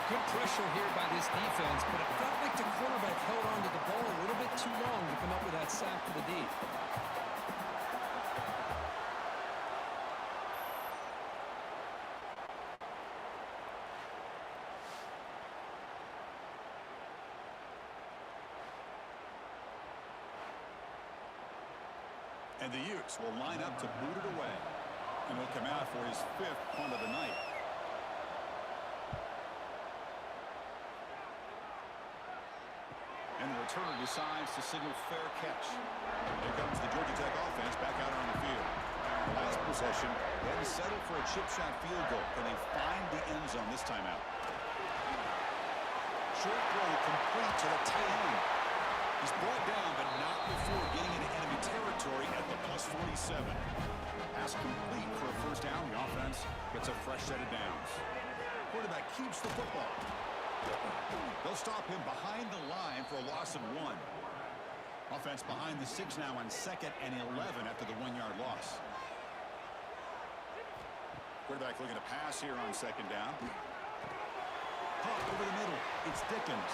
Good pressure here by this defense, but it felt like the quarterback held on to the ball a little bit too long to come up with that sack to the D.
And the Utes will line up to boot it away. And he'll come out for his 5th punt of the night. And the returner decides to signal fair catch. Here comes the Georgia Tech offense back out on the field. The last possession, then settle for a chip shot field goal. Can they find the end zone this time out? Short throw complete to the tight end. He's brought down, but not before getting into enemy territory at the +47. Pass complete for a first down. The offense gets a fresh set of downs. Quarterback keeps the football. They'll stop him behind the line for a loss of 1. Offense behind the 6 now on 2nd and 11 after the 1-yard loss. Quarterback looking to pass here on second down. Pop over the middle. It's Dickens.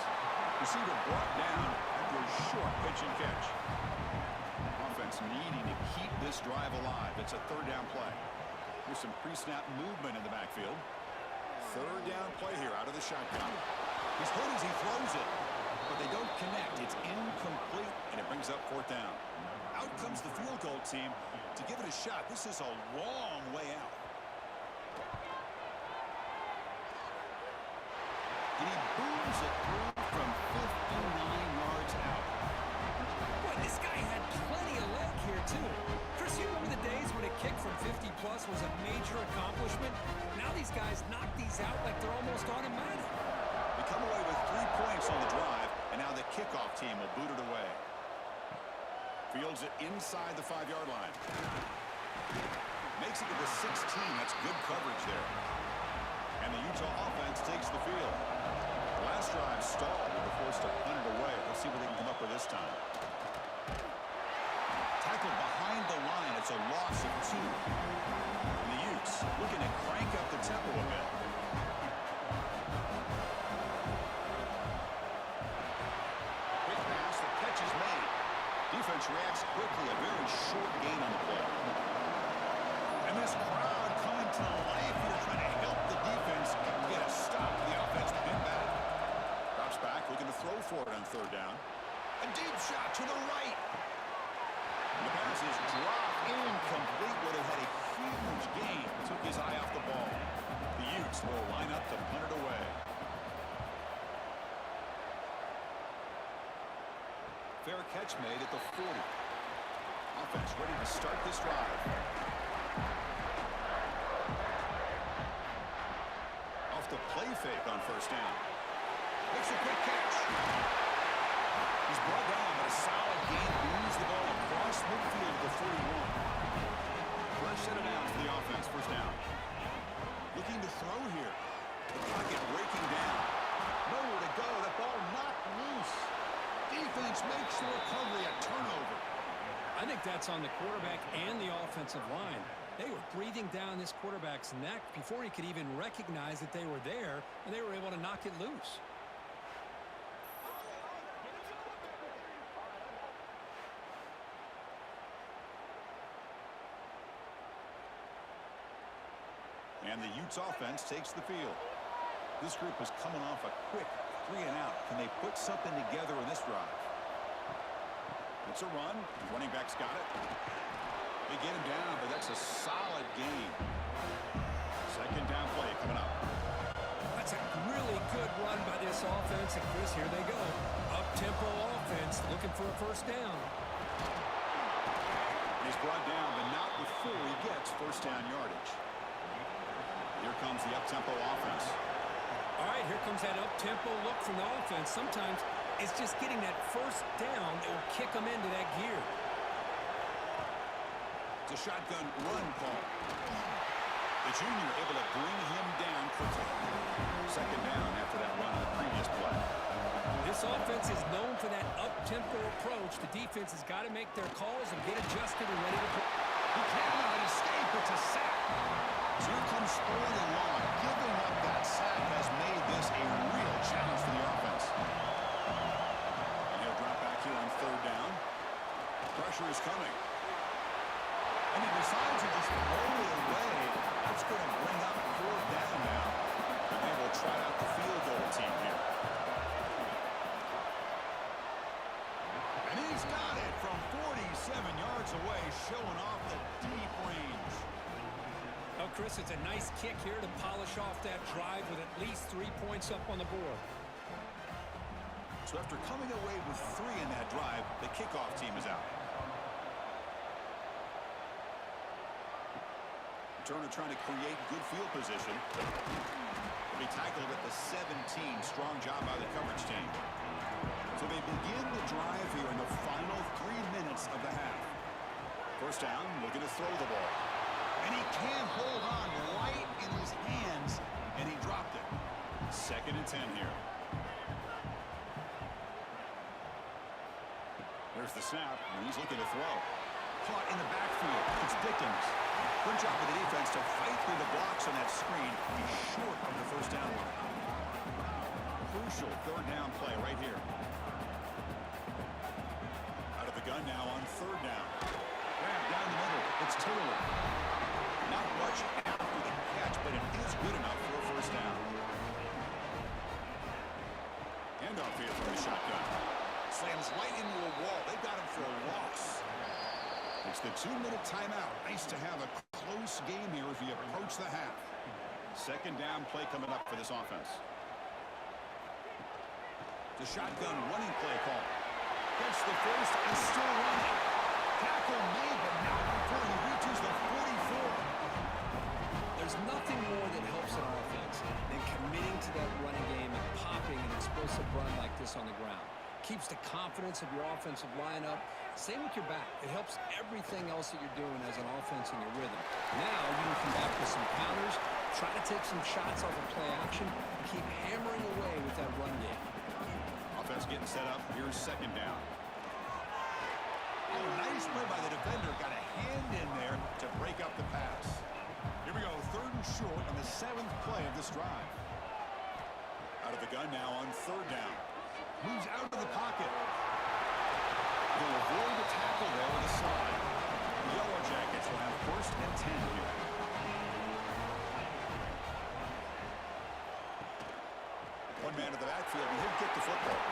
Receiver brought down after a short pitch and catch. Offense needing to keep this drive alive. It's a third down play. There's some pre-snap movement in the backfield. Third down play here out of the shotgun. He's hit as he throws it, but they don't connect. It's incomplete, and it brings up fourth down. Out comes the field goal team to give it a shot. This is a long way out. And he booms it through from 59 yards
too. Chris, you remember the days when a kick from 50-plus was a major accomplishment? Now these guys knock these out like they're almost automatic.
They come away with 3 points on the drive, and now the kickoff team will boot it away. Fields it inside the 5-yard line. Makes it to the 16. That's good coverage there. And the Utah offense takes the field. The last drive stalled and they're forced to punt it away. Let's see what they can come up with this time. Tackled behind the line. It's a loss of 2. And the Utes looking to crank up the tempo a bit. Quick pass. The catch is made. Defense reacts quickly. A very short gain on the play. And this crowd coming to life here trying to help the defense get a stop. The offense pin back. Drops back, looking to throw for it on 3rd down. A deep shot to the right. And the pass is dropped incomplete. Would have had a huge gain. Took his eye off the ball. The Utes will line up to punt it away. Fair catch made at the 40. Offense ready to start this drive. Off the play fake on 1st down. Makes a quick catch. He's brought down, but a solid gain moves the ball across midfield to the 41. Fresh set of downs for the offense. 1st down. Looking to throw here. The pocket breaking down. Nowhere to go. That ball knocked loose. Defense makes the recovery a turnover.
I think that's on the quarterback and the offensive line. They were breathing down this quarterback's neck before he could even recognize that they were there, and they were able to knock it loose.
And the Utes offense takes the field. This group is coming off a quick 3-and-out. Can they put something together in this drive? It's a run. The running back's got it. They get him down, but that's a solid gain. 2nd down play coming up.
That's a really good run by this offense. And Chris, here they go. Up-tempo offense looking for a 1st down.
He's brought down, but not before he gets 1st down yardage. Here comes the up-tempo offense.
All right, here comes that up-tempo look from the offense. Sometimes it's just getting that 1st down that will kick them into that gear.
It's a shotgun run call. The junior able to bring him down quickly. 2nd down after that run on the previous play.
This offense is known for that up-tempo approach. The defense has got to make their calls and get adjusted and ready to play.
He cannot escape. It's a sack. So here comes Spurley Law. Giving up that sack has made this a real challenge for the offense. And he'll drop back here on 3rd down. Pressure is coming. And he decides to just roll it away. That's going to bring up 4th down now. And they will try out the field goal team here. And he's got it from 47 yards away, showing off the deep range.
Well, Chris, it's a nice kick here to polish off that drive with at least 3 points up on the board.
So after coming away with 3 in that drive, the kickoff team is out. Turner trying to create good field position. Will be tackled at the 17. Strong job by the coverage team. So they begin the drive here in the final 3 minutes of the half. 1st down, looking to throw the ball. And he can't hold on right in his hands, and he dropped it. 2nd and 10 here. There's the snap, and he's looking to throw. Caught in the backfield. It's Dickens. Good job of the defense to fight through the blocks on that screen. He's short of the 1st down line. Crucial 3rd down play right here. Out of the gun now on 3rd down. Grab down the middle. It's Taylor. Not much after the catch, but it is good enough for a 1st down. Handoff here from the shotgun. Slams right into a wall. They got him for a loss. It's the 2-minute timeout. Nice to have a close game here as we approach the half. 2nd down play coming up for this offense. The shotgun running play call. Gets the 1st and still running. Tackle made, but not before he reaches the 44.
There's nothing more that helps an offense than committing to that running game and popping an explosive run like this on the ground. Keeps the confidence of your offensive lineup. Same with your back. It helps everything else that you're doing as an offense in your rhythm. Now you can come back with some counters, try to take some shots off of play action, and keep hammering away with that run game.
Offense getting set up. Here's second down. Oh, nice play by the defender. Got a hand in there to break up the pass. Here we go, third and short on the 7th play of this drive. Out of the gun now on third down. Moves out of the pocket. He'll avoid the tackle there with a slide. The Yellow Jackets will have first and 10 here. One man to the backfield, and he'll get the football.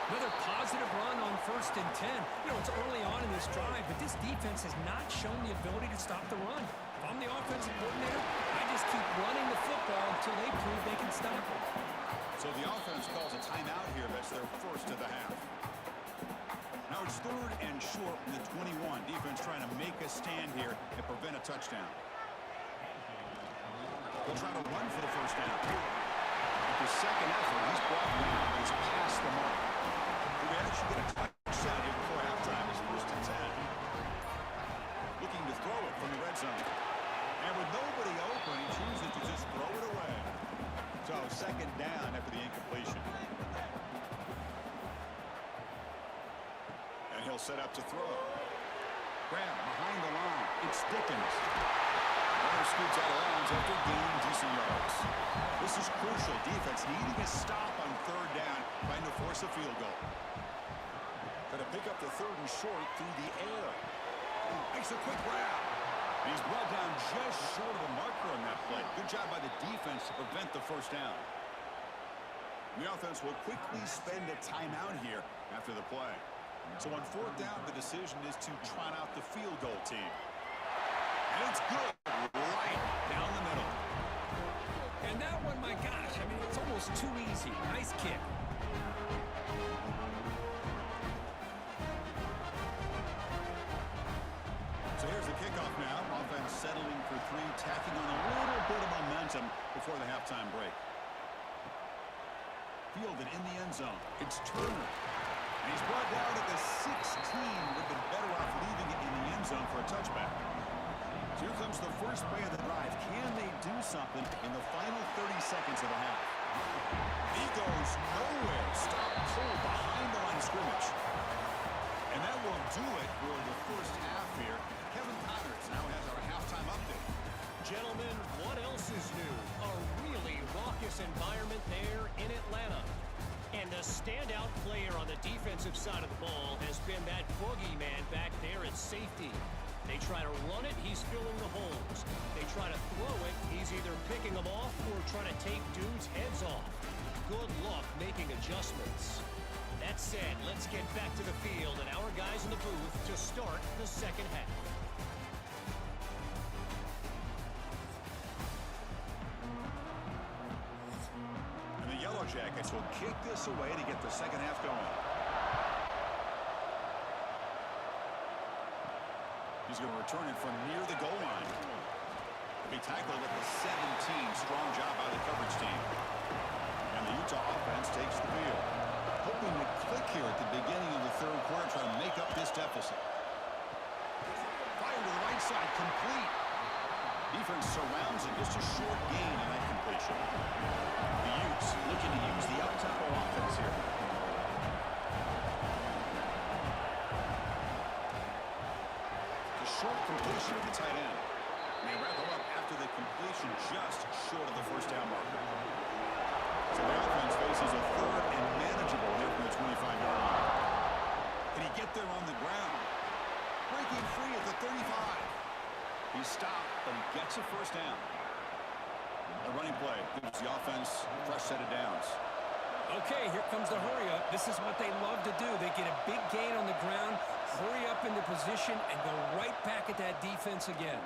Another positive run on first and 10. You know, it's early on in this drive, but this defense has not shown the ability to stop the run. If I'm the offensive coordinator, I just keep running the football until they prove they can stop it.
So the offense calls a timeout here. That's their first of the half. Now it's third and short from the 21. Defense trying to make a stand here and prevent a touchdown. They'll try to run for the first down. With his second effort, he's brought down. He's past the mark. He may actually get a touchdown here before halftime. It's first and 10. Looking to throw it from the red zone. And with nobody open, he chooses to just throw it away. So second down after the incompletion. And he'll set up to throw. Grab behind the line. It's Dickens. Runner scoots out of bounds after gaining decent yards. This is crucial. Defense needing a stop on third down, trying to force a field goal. Trying to pick up the third and short through the air. Makes a quick grab. And he's brought down just short of the marker on that play. Good job by the defense to prevent the first down. The offense will quickly spend a timeout here after the play. So on fourth down, the decision is to trot out the field goal team. And it's good. Right down the middle.
And that one, my gosh, I mean, it's almost too easy. Nice kick.
So here's the kickoff now. Offense settling for three, tacking on a little bit of momentum before the halftime break. Fielded in the end zone. It's Turner. And he's brought down at the 16. Would have been better off leaving it in the end zone for a touchback. So here comes the first play of the drive. Can they do something in the final 30 seconds of the half? He goes nowhere. Stop cold behind the line of scrimmage. And that will do it for the first half here. Kevin Connors now has our halftime update.
Gentlemen, what else is new? A really raucous environment there in Atlanta. And the standout player on the defensive side of the ball has been that boogeyman back there at safety. They try to run it, he's filling the holes. They try to throw it, he's either picking them off or trying to take dudes' heads off. Good luck making adjustments. That said, let's get back to the field and our guys in the booth to start the second half.
And the Yellow Jackets will kick this away to get the second half going. He's going to return it from near the goal line. He tackled at the 17. Strong job by the coverage team. And the Utah offense takes the field. Hoping to click here at the beginning of the third quarter, trying to make up this deficit. Fire to the right side, complete. Defense surrounds it, just a short gain on that completion. The Utes looking to use the up-tempo offense here. The short completion of the tight end. And they wrap him up after the completion just short of the first down marker. So the offense faces a third and manageable here from the 25-yard line. Can he get there on the ground? Breaking free at the 35. He stopped, but he gets a first down. A running play gives the offense a fresh set of downs.
Okay, here comes the hurry up. This is what they love to do. They get a big gain on the ground, hurry up into position, and go right back at that defense again.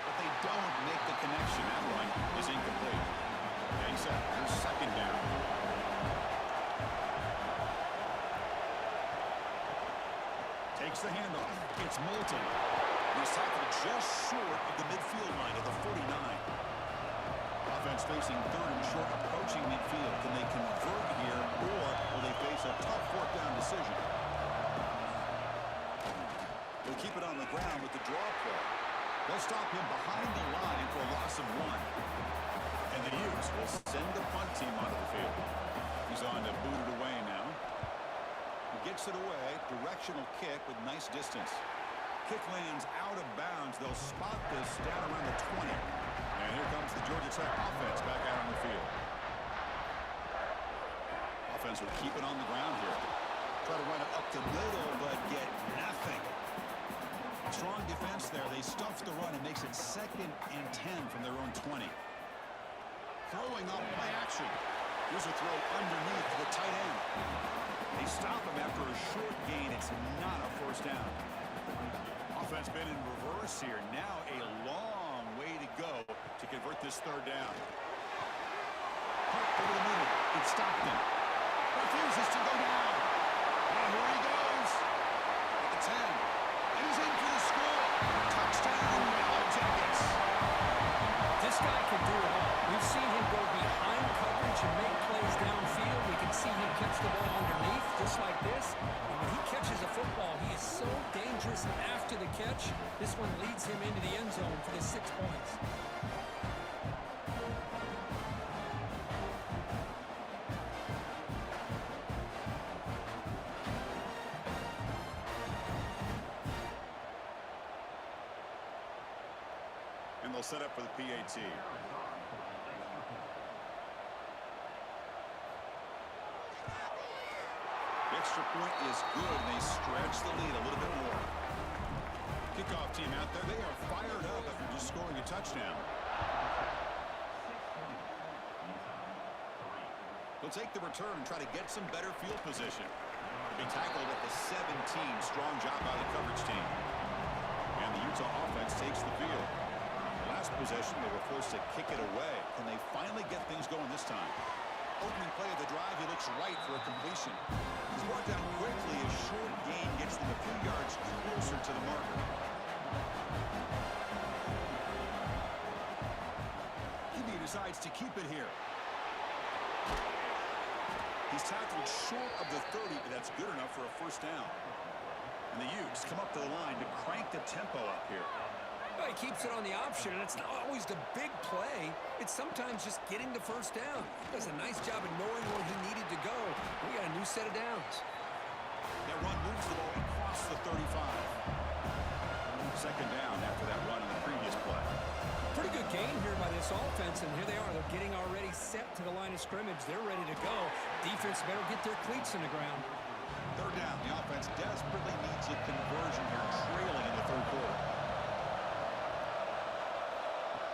But they don't make the connection. That one is incomplete. Okay, so here's second down. Takes the handoff. It's Moulton. He's tackled just short of the midfield line at the 49. Offense facing third and short, approaching midfield. Can they convert here, or will they face a tough fourth down decision? They'll keep it on the ground with the draw play. They'll stop him behind the line for a loss of 1. And the Utes will send the punt team onto the field. He's on to boot it away now. He gets it away. Directional kick with nice distance. Kick lands out of bounds. They'll spot this down around the 20. And here comes the Georgia Tech offense back out on the field. Offense will keep it on the ground here. Try to run it up the middle, but get nothing. Strong defense there. They stuff the run and makes it 2nd and 10 from their own 20. Throwing up play action. Here's a throw underneath to the tight end. They stop him after a short gain. It's not a first down. Offense been in reverse here. Now a long way to go to convert this third down. Punt over the middle. It's Stockton. Refuses to go down. And here he goes. At the 10. And he's in for the score. Touchdown, Yellow Jackets.
This guy can do it all. We've seen him go behind coverage and make plays downfield. We can see him catch the ball underneath, just like this. And when he catches a football, he is so dangerous after the catch. This one leads him into the end zone for the 6 points.
And they'll set up for the PAT. The extra point is good, and they stretch the lead a little bit more. Kickoff team out there, they are fired up after just scoring a touchdown. They'll take the return and try to get some better field position. They tackled at the 17. Strong job by the coverage team. And the Utah offense takes the field. Last possession, they were forced to kick it away. Can they finally get things going this time? Opening play of the drive, he looks right for a completion. He's brought down quickly. A short gain gets them a few yards closer to the marker. He decides to keep it here. He's tackled short of the 30, but that's good enough for a first down. And the Utes come up to the line to crank the tempo up here.
Well, he keeps it on the option, and it's not always the big play. It's sometimes just getting the first down. He does a nice job of knowing where he needed to go. We got a new set of downs.
That run moves the ball across the 35. Second down after that run in the previous play.
Pretty good gain here by this offense, and here they are. They're getting already set to the line of scrimmage. They're ready to go. Defense better get their cleats in the ground.
Third down. The offense desperately needs a conversion here, trailing in the third quarter.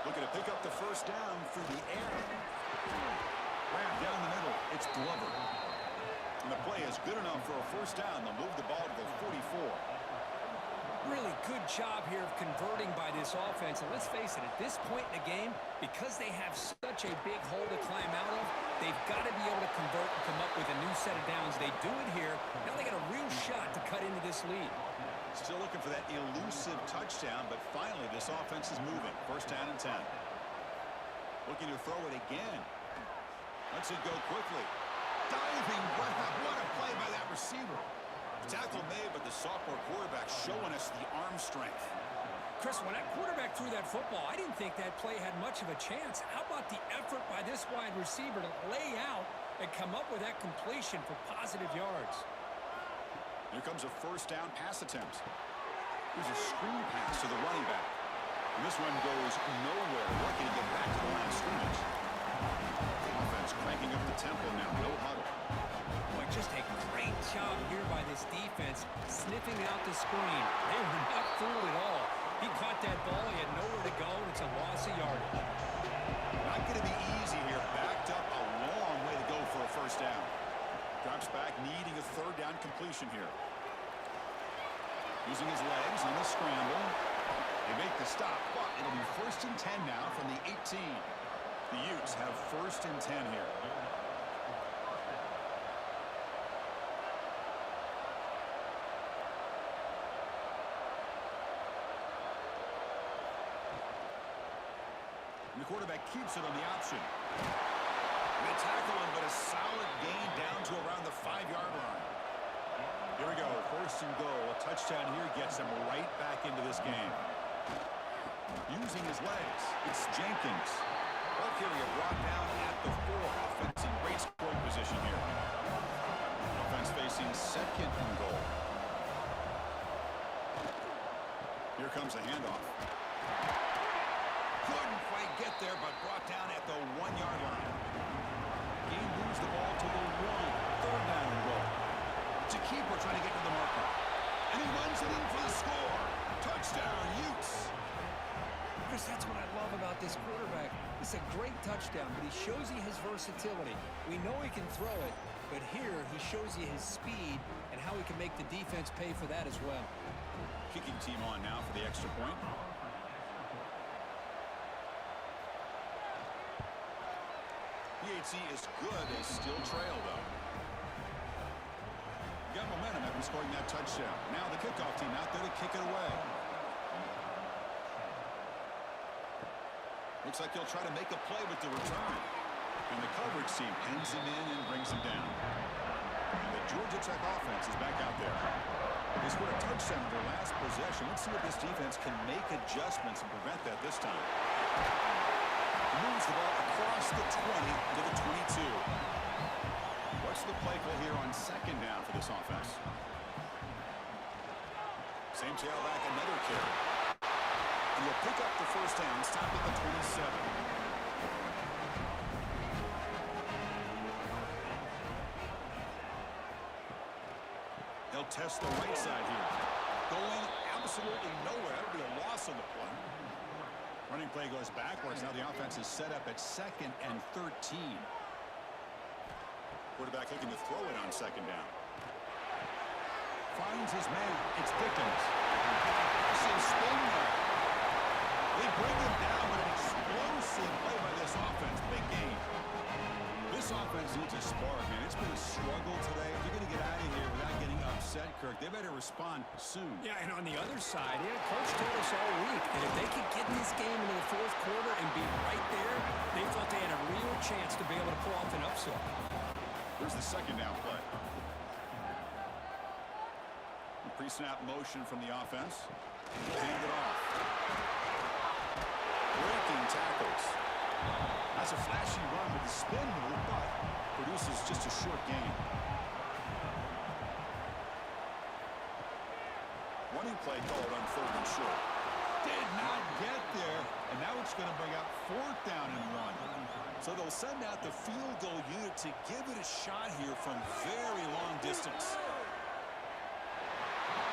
Looking to pick up the first down through the air. Ran down the middle. It's Glover. And the play is good enough for a first down. They'll move the ball to the 44.
Really good job here of converting by this offense. And let's face it, at this point in the game, because they have such a big hole to climb out of, they've got to be able to convert and come up with a new set of downs. They do it here. Now they got a real shot to cut into this lead.
Still looking for that elusive touchdown, but finally this offense is moving. First down and 10. Looking to throw it again. Lets it go quickly. Diving grab. What a play by that receiver. Tackle made, but the sophomore quarterback showing us the arm strength.
Chris, when that quarterback threw that football, I didn't think that play had much of a chance. How about the effort by this wide receiver to lay out and come up with that completion for positive yards?
Here comes a first down pass attempt. Here's a screen pass to the running back. And this run goes nowhere. Lucky to get back to the line of scrimmage. Offense cranking up the tempo now. No huddle.
Boy, just a great job here by this defense, sniffing out the screen. They were not fooled at all. He caught that ball. He had nowhere to go, and it's a loss of yardage.
Not going to be easy here. Backed up a long way to go for a first down. Drops back, needing a third down completion here. Using his legs on the scramble. They make the stop, but it'll be first and 10 now from the 18. The Utes have first and 10 here. quarterback keeps it on the option. They tackle him, but a solid gain down to around the 5-yard line. Here we go, 1st and goal. A touchdown here gets him right back into this game. Using his legs, it's Jenkins. Well, here we are brought down at the 4. Offense in great scoring position here. Offense facing 2nd and goal. Here comes the handoff. Couldn't quite get there, but brought down at the 1-yard line. Gain moves the ball to the 1. 3rd down and goal. It's a keeper trying to get to the marker. And he runs it in for the score. Touchdown, Utes.
Chris, that's what I love about this quarterback. It's a great touchdown, but he shows you his versatility. We know he can throw it, but here he shows you his speed and how he can make the defense pay for that as well.
Kicking team on now for the extra point. PHC is good. They still trail, though. Got momentum after scoring that touchdown. Now the kickoff team out there to kick it away. Looks like he'll try to make a play with the return. And the coverage team pins him in and brings him down. And the Georgia Tech offense is back out there. They scored a touchdown in their last possession. Let's see if this defense can make adjustments and prevent that this time. Moves the ball across the 20 to the 22. What's the play call here on 2nd down for this offense? Same tailback, another carry. And he'll pick up the 1st down, stop at the 27. He'll test the right side here. Going absolutely nowhere. That would be a loss on the play. Running play goes backwards. Now the offense is set up at 2nd and 13. Quarterback looking to throw it on 2nd down. Finds his man. It's Dickens. Some spin there. They bring him down with an explosive play by this offense. Big game. This offense needs a spark, man. It's been a struggle today. If you're going to get out of here without getting upset, Kirk, they better respond soon.
Yeah, and on the other side, Coach told us all week that if they could get this game into the 4th quarter and be right there, they thought they had a real chance to be able to pull off an upset.
Here's the 2nd down play. Pre-snap motion from the offense. Hand it off. Breaking tackles. That's a flashy run with the spin move, but produces just a short gain. Running play called on 3rd and short. Did not get there, and now it's going to bring up 4th down and 1. So they'll send out the field goal unit to give it a shot here from very long distance.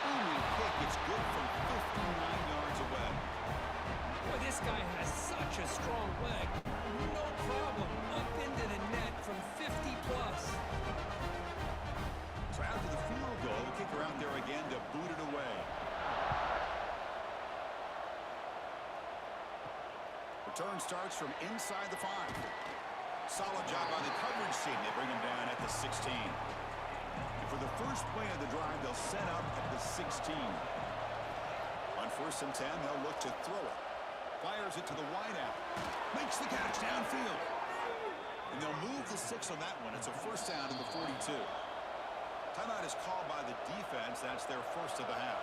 Booming kick, it's good from 59 yards away.
Boy, this guy has such a strong leg. No problem. Up into the net from 50+.
So after the field goal, the kicker out there again to boot it away. Return starts from inside the 5. Solid job by the coverage team. They bring him down at the 16. And for the first play of the drive, they'll set up at the 16. On 1st and 10, they'll look to throw it. Fires it to the wideout. Makes the catch downfield. And they'll move the 6 on that one. It's a 1st down to the 42. Timeout is called by the defense. That's their 1st of the half.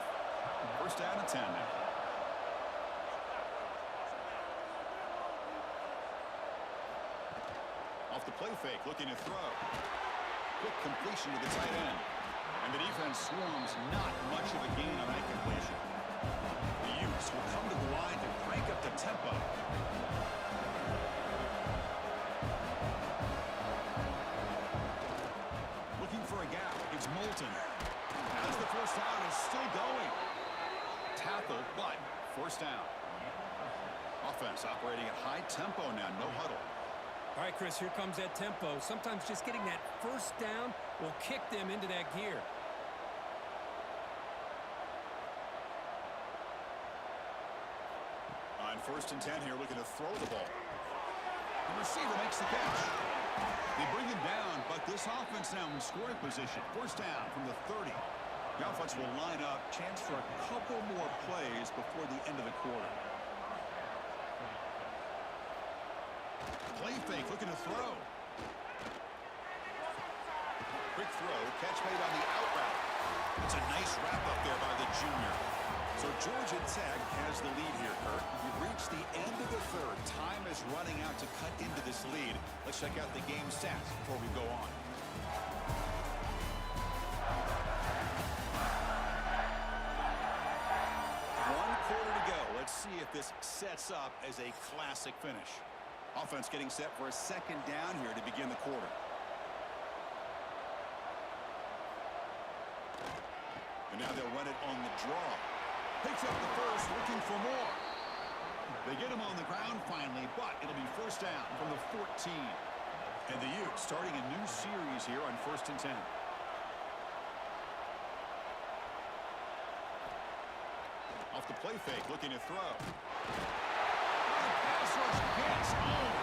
1st down and 10 now. Off the play fake, looking to throw. Quick completion to the tight end. And the defense swarms, not much of a gain on that completion. The Utes will come to the line to crank up the tempo. Looking for a gap. It's Moulton. As the 1st down is still going. Tackle, but 1st down. Offense operating at high tempo now, no huddle.
All right, Chris, here comes that tempo. Sometimes just getting that 1st down will kick them into that gear.
On 1st and 10 here, looking to throw the ball. The receiver makes the catch. They bring him down, but this offense now in scoring position. 1st down from the 30. The offense will line up. Chance for a couple more plays before the end of the quarter. play fake, looking to throw. Quick throw, catch made on the out route. It's a nice wrap up there by the junior. So Georgia Tech has the lead here, Kurt. We've reached the end of the third. Time is running out to cut into this lead. Let's check out the game stats before we go on. One quarter to go. Let's see if this sets up as a classic finish. Offense getting set for a second down here to begin the quarter. And now they'll run it on the draw. Picks up the first, looking for more. They get him on the ground finally, but it'll be first down from the 14. And the Utes starting a new series here on 1st and 10. Off the play fake, looking to throw. The pass rush gets home.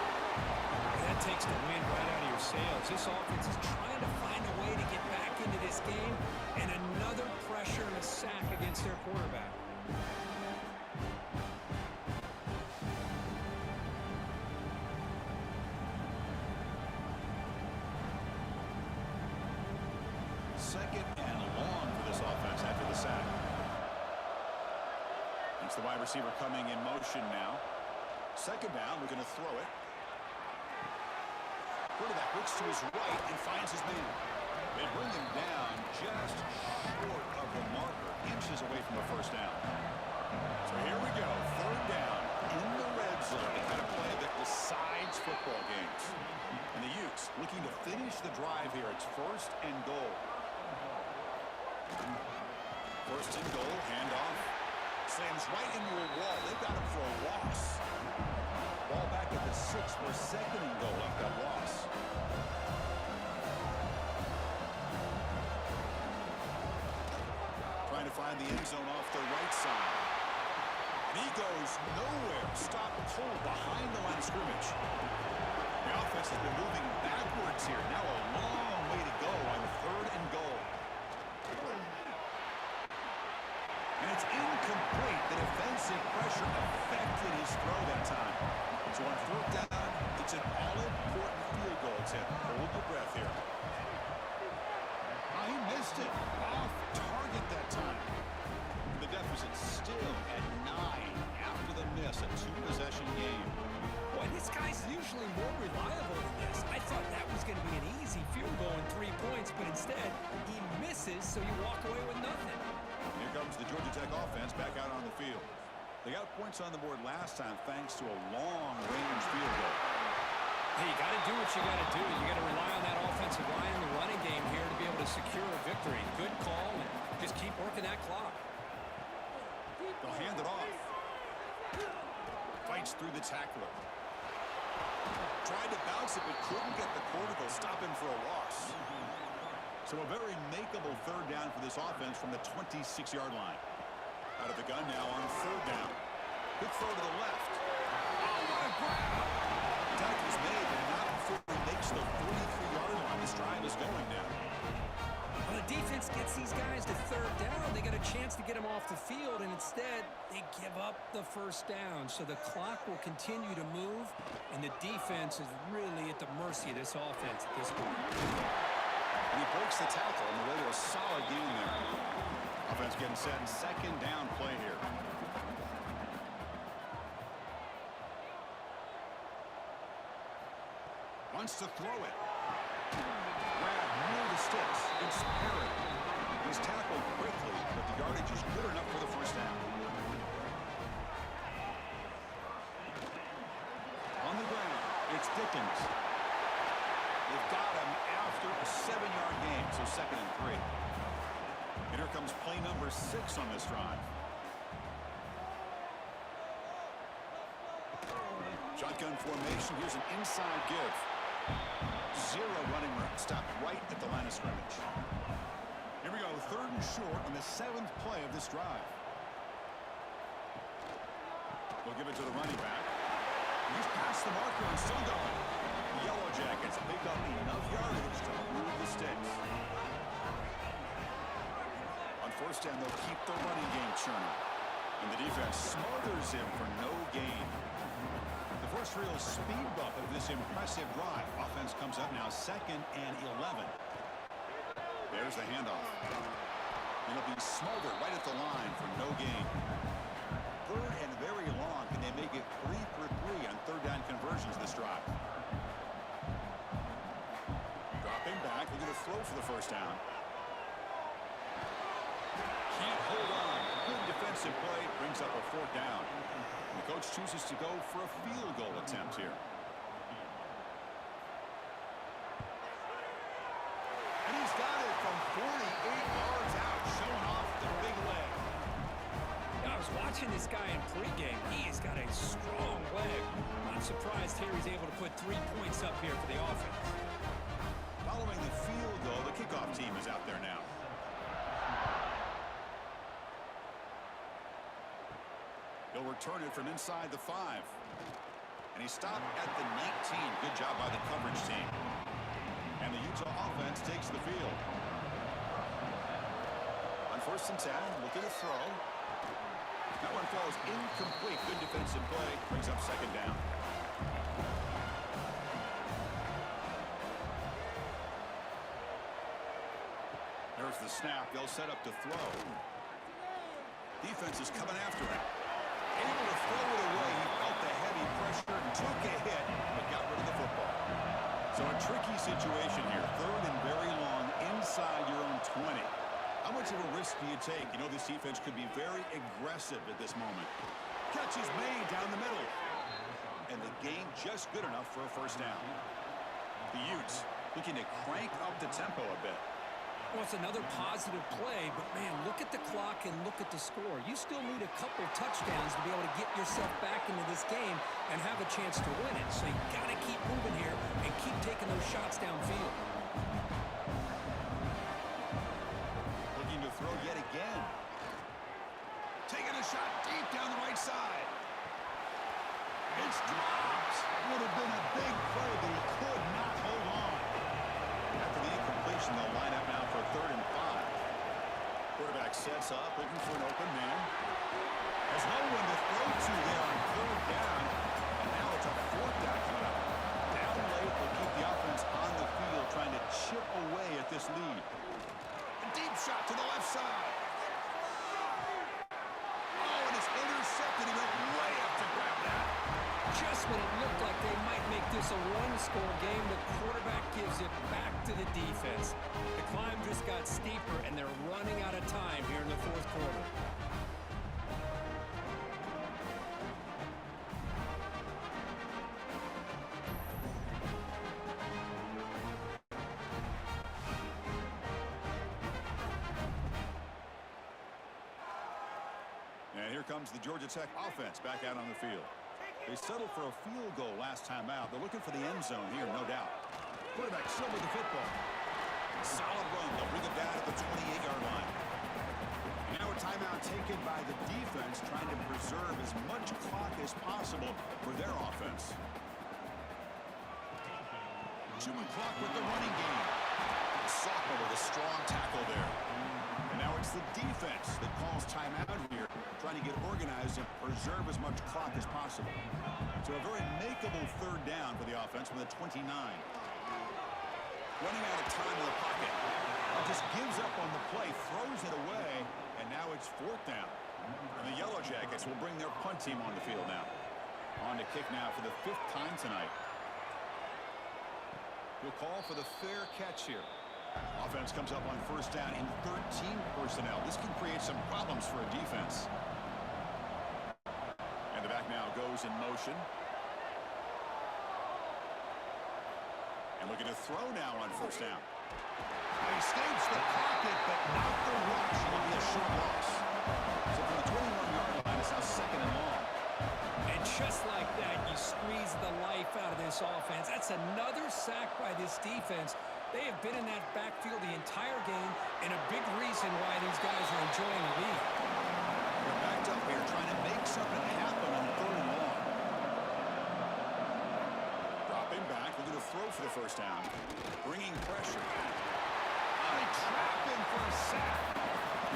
That takes the wind right out of your sails. This offense is trying to find a way to get back into this game, and another pressure and a sack against their quarterback.
Second and long for this offense after the sack. It's the wide receiver coming in motion now. Second down, we're going to throw it. Quarterback looks to his right and finds his man. They bring him down just short of the marker, inches away from the first down. So here we go, third down in the red zone, the kind of play that decides football games. And the Utes looking to finish the drive here. It's first and goal. First and goal, handoff. Slams right into a wall. They've got him for a loss. Ball back at the 6 for second and goal after that loss. Trying to find the end zone off the right side. And he goes nowhere. Stop cold behind the line of scrimmage. The offense has been moving backwards here. Now a long way to go on third and goal. And it's incomplete. The defensive pressure affected his throw that time. So on fourth down, it's an all-important field goal attempt. Hold your breath here. He missed it. Off target that time. The deficit still at 9 after the miss. A two-possession game.
Boy, this guy's usually more reliable than this. I thought that was going to be an easy field goal and 3 points, but instead, he misses, so you walk away with nothing.
Here comes the Georgia Tech offense back out on the field. They got points on the board last time thanks to a long-range field goal.
Hey, you got to do what you got to do. You got to rely on that offensive line, the running game here to be able to secure a victory. Good call, and just keep working that clock.
They'll hand it off. Fights through the tackler. Tried to bounce it, but couldn't get the quarter to stop him for a loss. So a very makeable third down for this offense from the 26-yard line. Out of the gun now on third down. Quick throw to the left. Oh, what a grab! Tackle's made, but not before he makes the 43-yard line. This drive is going now.
Well, the defense gets these guys to third down. They got a chance to get them off the field, and instead, they give up the first down. So the clock will continue to move, and the defense is really at the mercy of this offense at this point.
And he breaks the tackle on the way to a solid gain there. Offense getting set in second down play here. Wants to throw it. Grab near the sticks. It's Perry. He's tackled quickly, but the yardage is good enough for the first down. On the ground, it's Dickens. They've got him after a 7-yard gain, so second and 3. And here comes play number 6 on this drive. Shotgun formation. Here's an inside give. 0 running room. Stopped right at the line of scrimmage. Here we go. Third and short on the 7th play of this drive. We'll give it to the running back. He's past the marker and still going. The Yellow Jackets pick up enough yardage to move the sticks. On first down, they'll keep the running game churning. And the defense smothers him for no gain. The First real speed bump of this impressive drive. Offense comes up now 2nd and 11. There's the handoff. It'll be smothered right at the line for no gain. 3rd and very long. Can they make it 3 for 3 on 3rd down conversions this drive? Dropping back. They're going to throw for the first down. Can't hold on. Good defensive play. Brings up a 4th down. The coach chooses to go for a field goal attempt here. And he's got it from 48 yards out, showing off the big leg.
I was watching this guy in pregame. He has got a strong leg. Not surprised here he's able to put 3 points up here for the offense.
Following the field goal, the kickoff team is out there now. He'll return it from inside the 5. And he stopped at the 19. Good job by the coverage team. And the Utah offense takes the field. On 1st and 10, looking to throw. That one falls incomplete. Good defensive play. Brings up 2nd down. There's the snap. They'll set up to throw. Defense is coming after him. Able to throw it away. He felt the heavy pressure, took a hit, but got rid of the football. So a tricky situation here. 3rd and very long inside your own 20. How much of a risk do you take? You know this defense could be very aggressive at this moment. Catch is made down the middle. And the gain just good enough for a 1st down. The Utes looking to crank up the tempo a bit.
Well, it's another positive play, but, man, look at the clock and look at the score. You still need a couple touchdowns to be able to get yourself back into this game and have a chance to win it. So you got to keep moving here and keep taking those shots downfield.
Looking to throw yet again. Taking a shot deep down the right side. It's dropped. Would have been a big play, but he could not hold on. After the incompletion, they'll line up now for 3rd and 5. Quarterback sets up, looking for an open man. There's no one to throw to there on 3rd down. And now it's a 4th down coming up. Down late, will keep the offense on the field, trying to chip away at this lead. A deep shot to the left side. Oh, and it's intercepted. He went way up to grab that.
Just when it looked like they might make this a one-score game, the quarterback gives it back to the defense. The climb just got steeper, and they're running out of time here in the 4th quarter.
And here comes the Georgia Tech offense back out on the field. They settled for a field goal last time out. They're looking for the end zone here, no doubt. Quarterback still with the football. Solid run. They'll bring it down at the 28-yard line. And now a timeout taken by the defense, trying to preserve as much clock as possible for their offense. Chewing clock with the running game. Soccer with a strong tackle there. And now it's the defense that calls timeout here, trying to get organized and preserve as much clock as possible. So a very makeable 3rd down for the offense with a 29. Running out of time in the pocket. Just gives up on the play, throws it away, and now it's 4th down. And the Yellow Jackets will bring their punt team on the field now. On to kick now for the 5th time tonight. He'll call for the fair catch here. Offense comes up on 1st down in 13 personnel. This can create some problems for a defense. And the back now goes in motion. And looking to throw now on 1st down. He escapes the pocket, but not the rush. It'll be a short loss. So from the 21-yard line, it's now 2nd and long.
And just like that, you squeeze the life out of this offense. That's another sack by this defense. They have been in that backfield the entire game, and a big reason why these guys are enjoying the lead.
They're backed up here, trying to make something happen on 3rd and long. Dropping back, looking to throw for the 1st down. Bringing pressure. They trap him for a sack.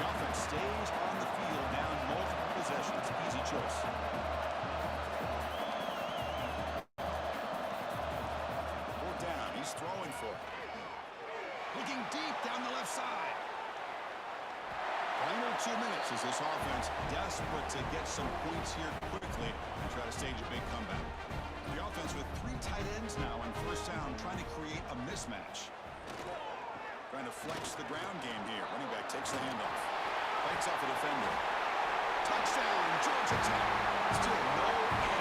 The offense stays on the field, down multiple possessions. Easy choice. he's throwing for. Looking deep down the left side. Final 2 minutes as this offense desperate to get some points here quickly and try to stage a big comeback. The offense with 3 tight ends now on first down, trying to create a mismatch. Trying to flex the ground game here. Running back takes the handoff. Fights off a defender. Touchdown, Georgia Tech. Still no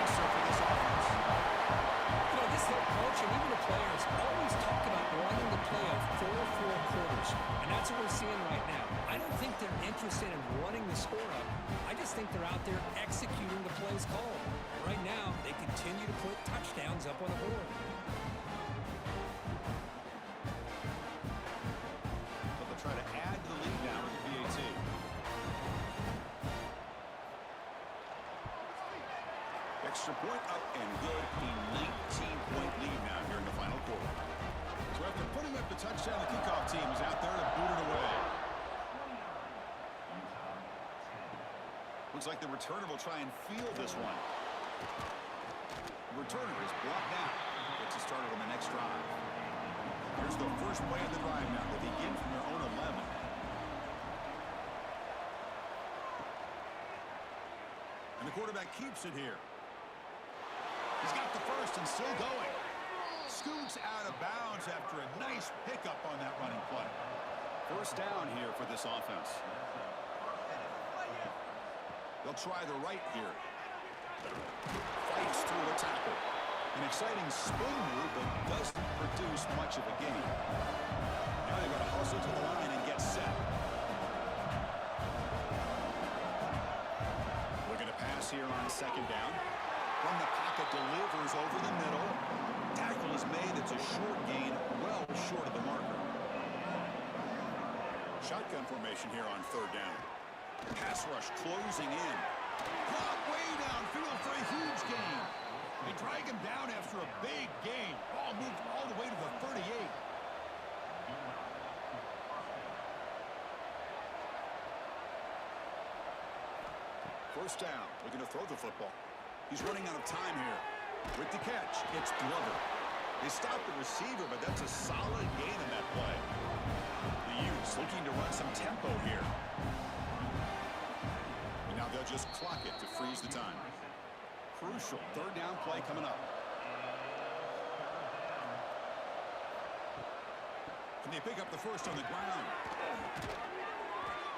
answer for this offense.
You know, this head coach and even the players always talk about wanting to play a 4-4 quarters, and that's what we're seeing right now. I don't think they're interested in running the score up. I just think they're out there executing the plays called. And right now, they continue to put touchdowns up on the board.
So they'll try to add to the lead now with the PAT. Extra point up and good. A 19-point lead now here in the final quarter. So after putting up the touchdown, the kickoff team is out there to boot it away. Looks like the returner will try and field this one. The returner is blocked out. Gets us started on the next drive. Here's the first play of the drive now. They begin from their own 11. And the quarterback keeps it here. He's got the first and still going. Scoots out of bounds after a nice pickup on that running play. First down here for this offense. They'll try the right here. Fights through the tackle. An exciting spin move, but doesn't produce much of a gain. Now they've got to hustle to the line and get set. Looking to pass here on second down. From the pocket, delivers over the middle. Tackle is made. It's a short gain, well short of the marker. Shotgun formation here on third down. Pass rush closing in. Caught way downfield for a huge gain. They drag him down after a big gain. Ball moved all the way to the 38. First down, looking to throw the football. He's running out of time here. With the catch, it's Glover. They stop the receiver, but that's a solid gain in that play. The Utes looking to run some tempo here. And now they'll just clock it to freeze the time. Crucial third down play coming up. And they pick up the first on the ground.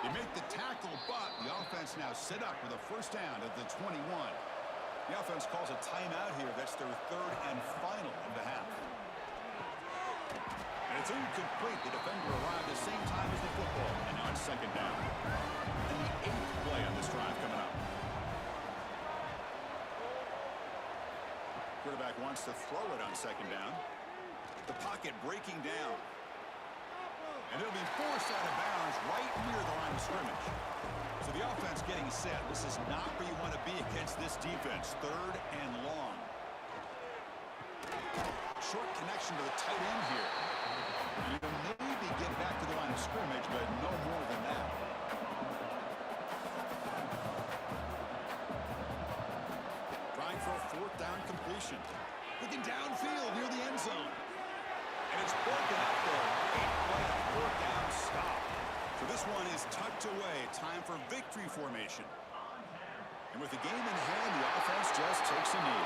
They make the tackle, but the offense now set up with a first down at the 21. The offense calls a timeout here. That's their third and final of the half. And it's incomplete. The defender arrived at the same time as the football. And now it's second down. And the 8th play on this drive coming up. Quarterback wants to throw it on second down. The pocket breaking down. And it'll be forced out of bounds right near the line of scrimmage. So the offense getting set. This is not where you want to be against this defense. Third and long. Short connection to the tight end here. You can maybe get back to the line of scrimmage, but no more than that. Trying for a fourth down completion. Looking downfield near the end zone. And it's broken up there. 8-play fourth down stop. So this one is tucked away. Time for victory formation. And with the game in hand, the offense just takes a knee.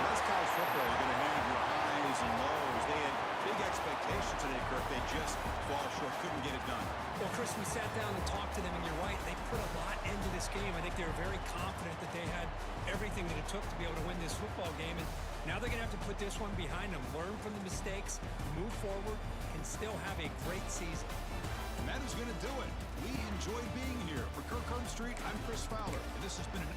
That's college football. You're going to have your highs and lows. They had big expectations today, Kirk. They just fall short. Couldn't get it done.
Well, Chris, we sat down and talked to them, and you're right. They put a lot into this game. I think they were very confident that they had everything that it took to be able to win this football game. And now they're going to have to put this one behind them, learn from the mistakes, move forward, and still have a great season.
And that is going to do it. We enjoyed being here. For Kirk Street, I'm Chris Fowler. And this has been an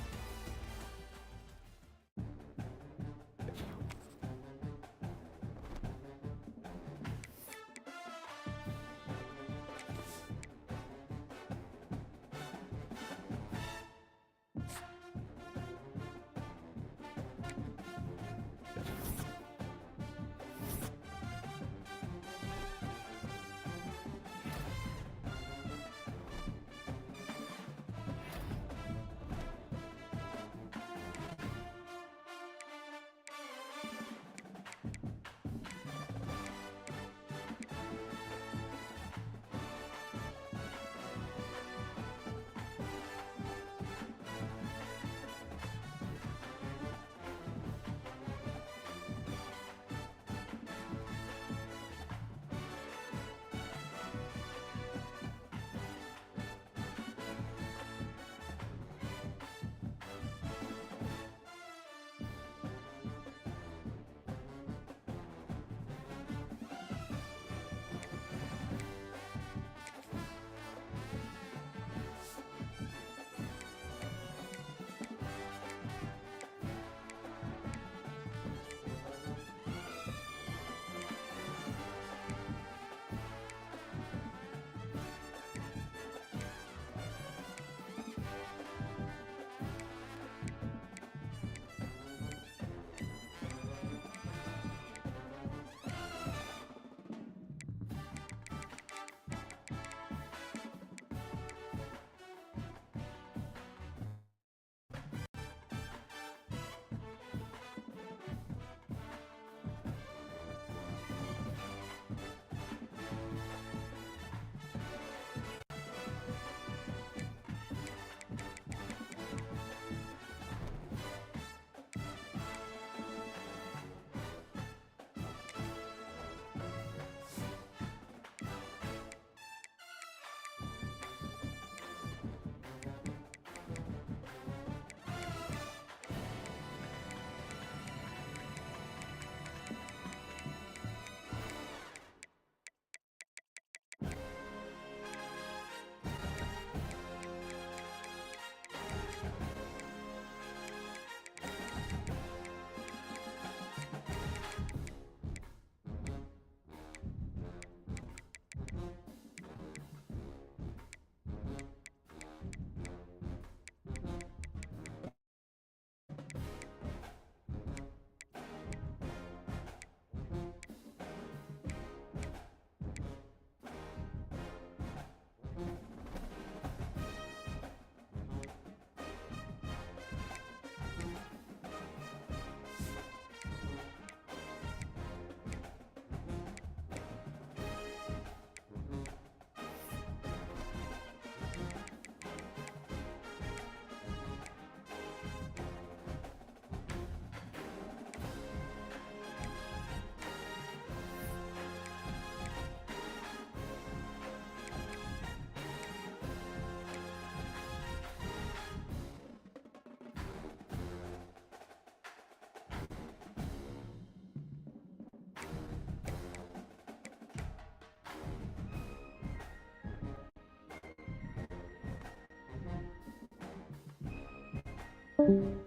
you.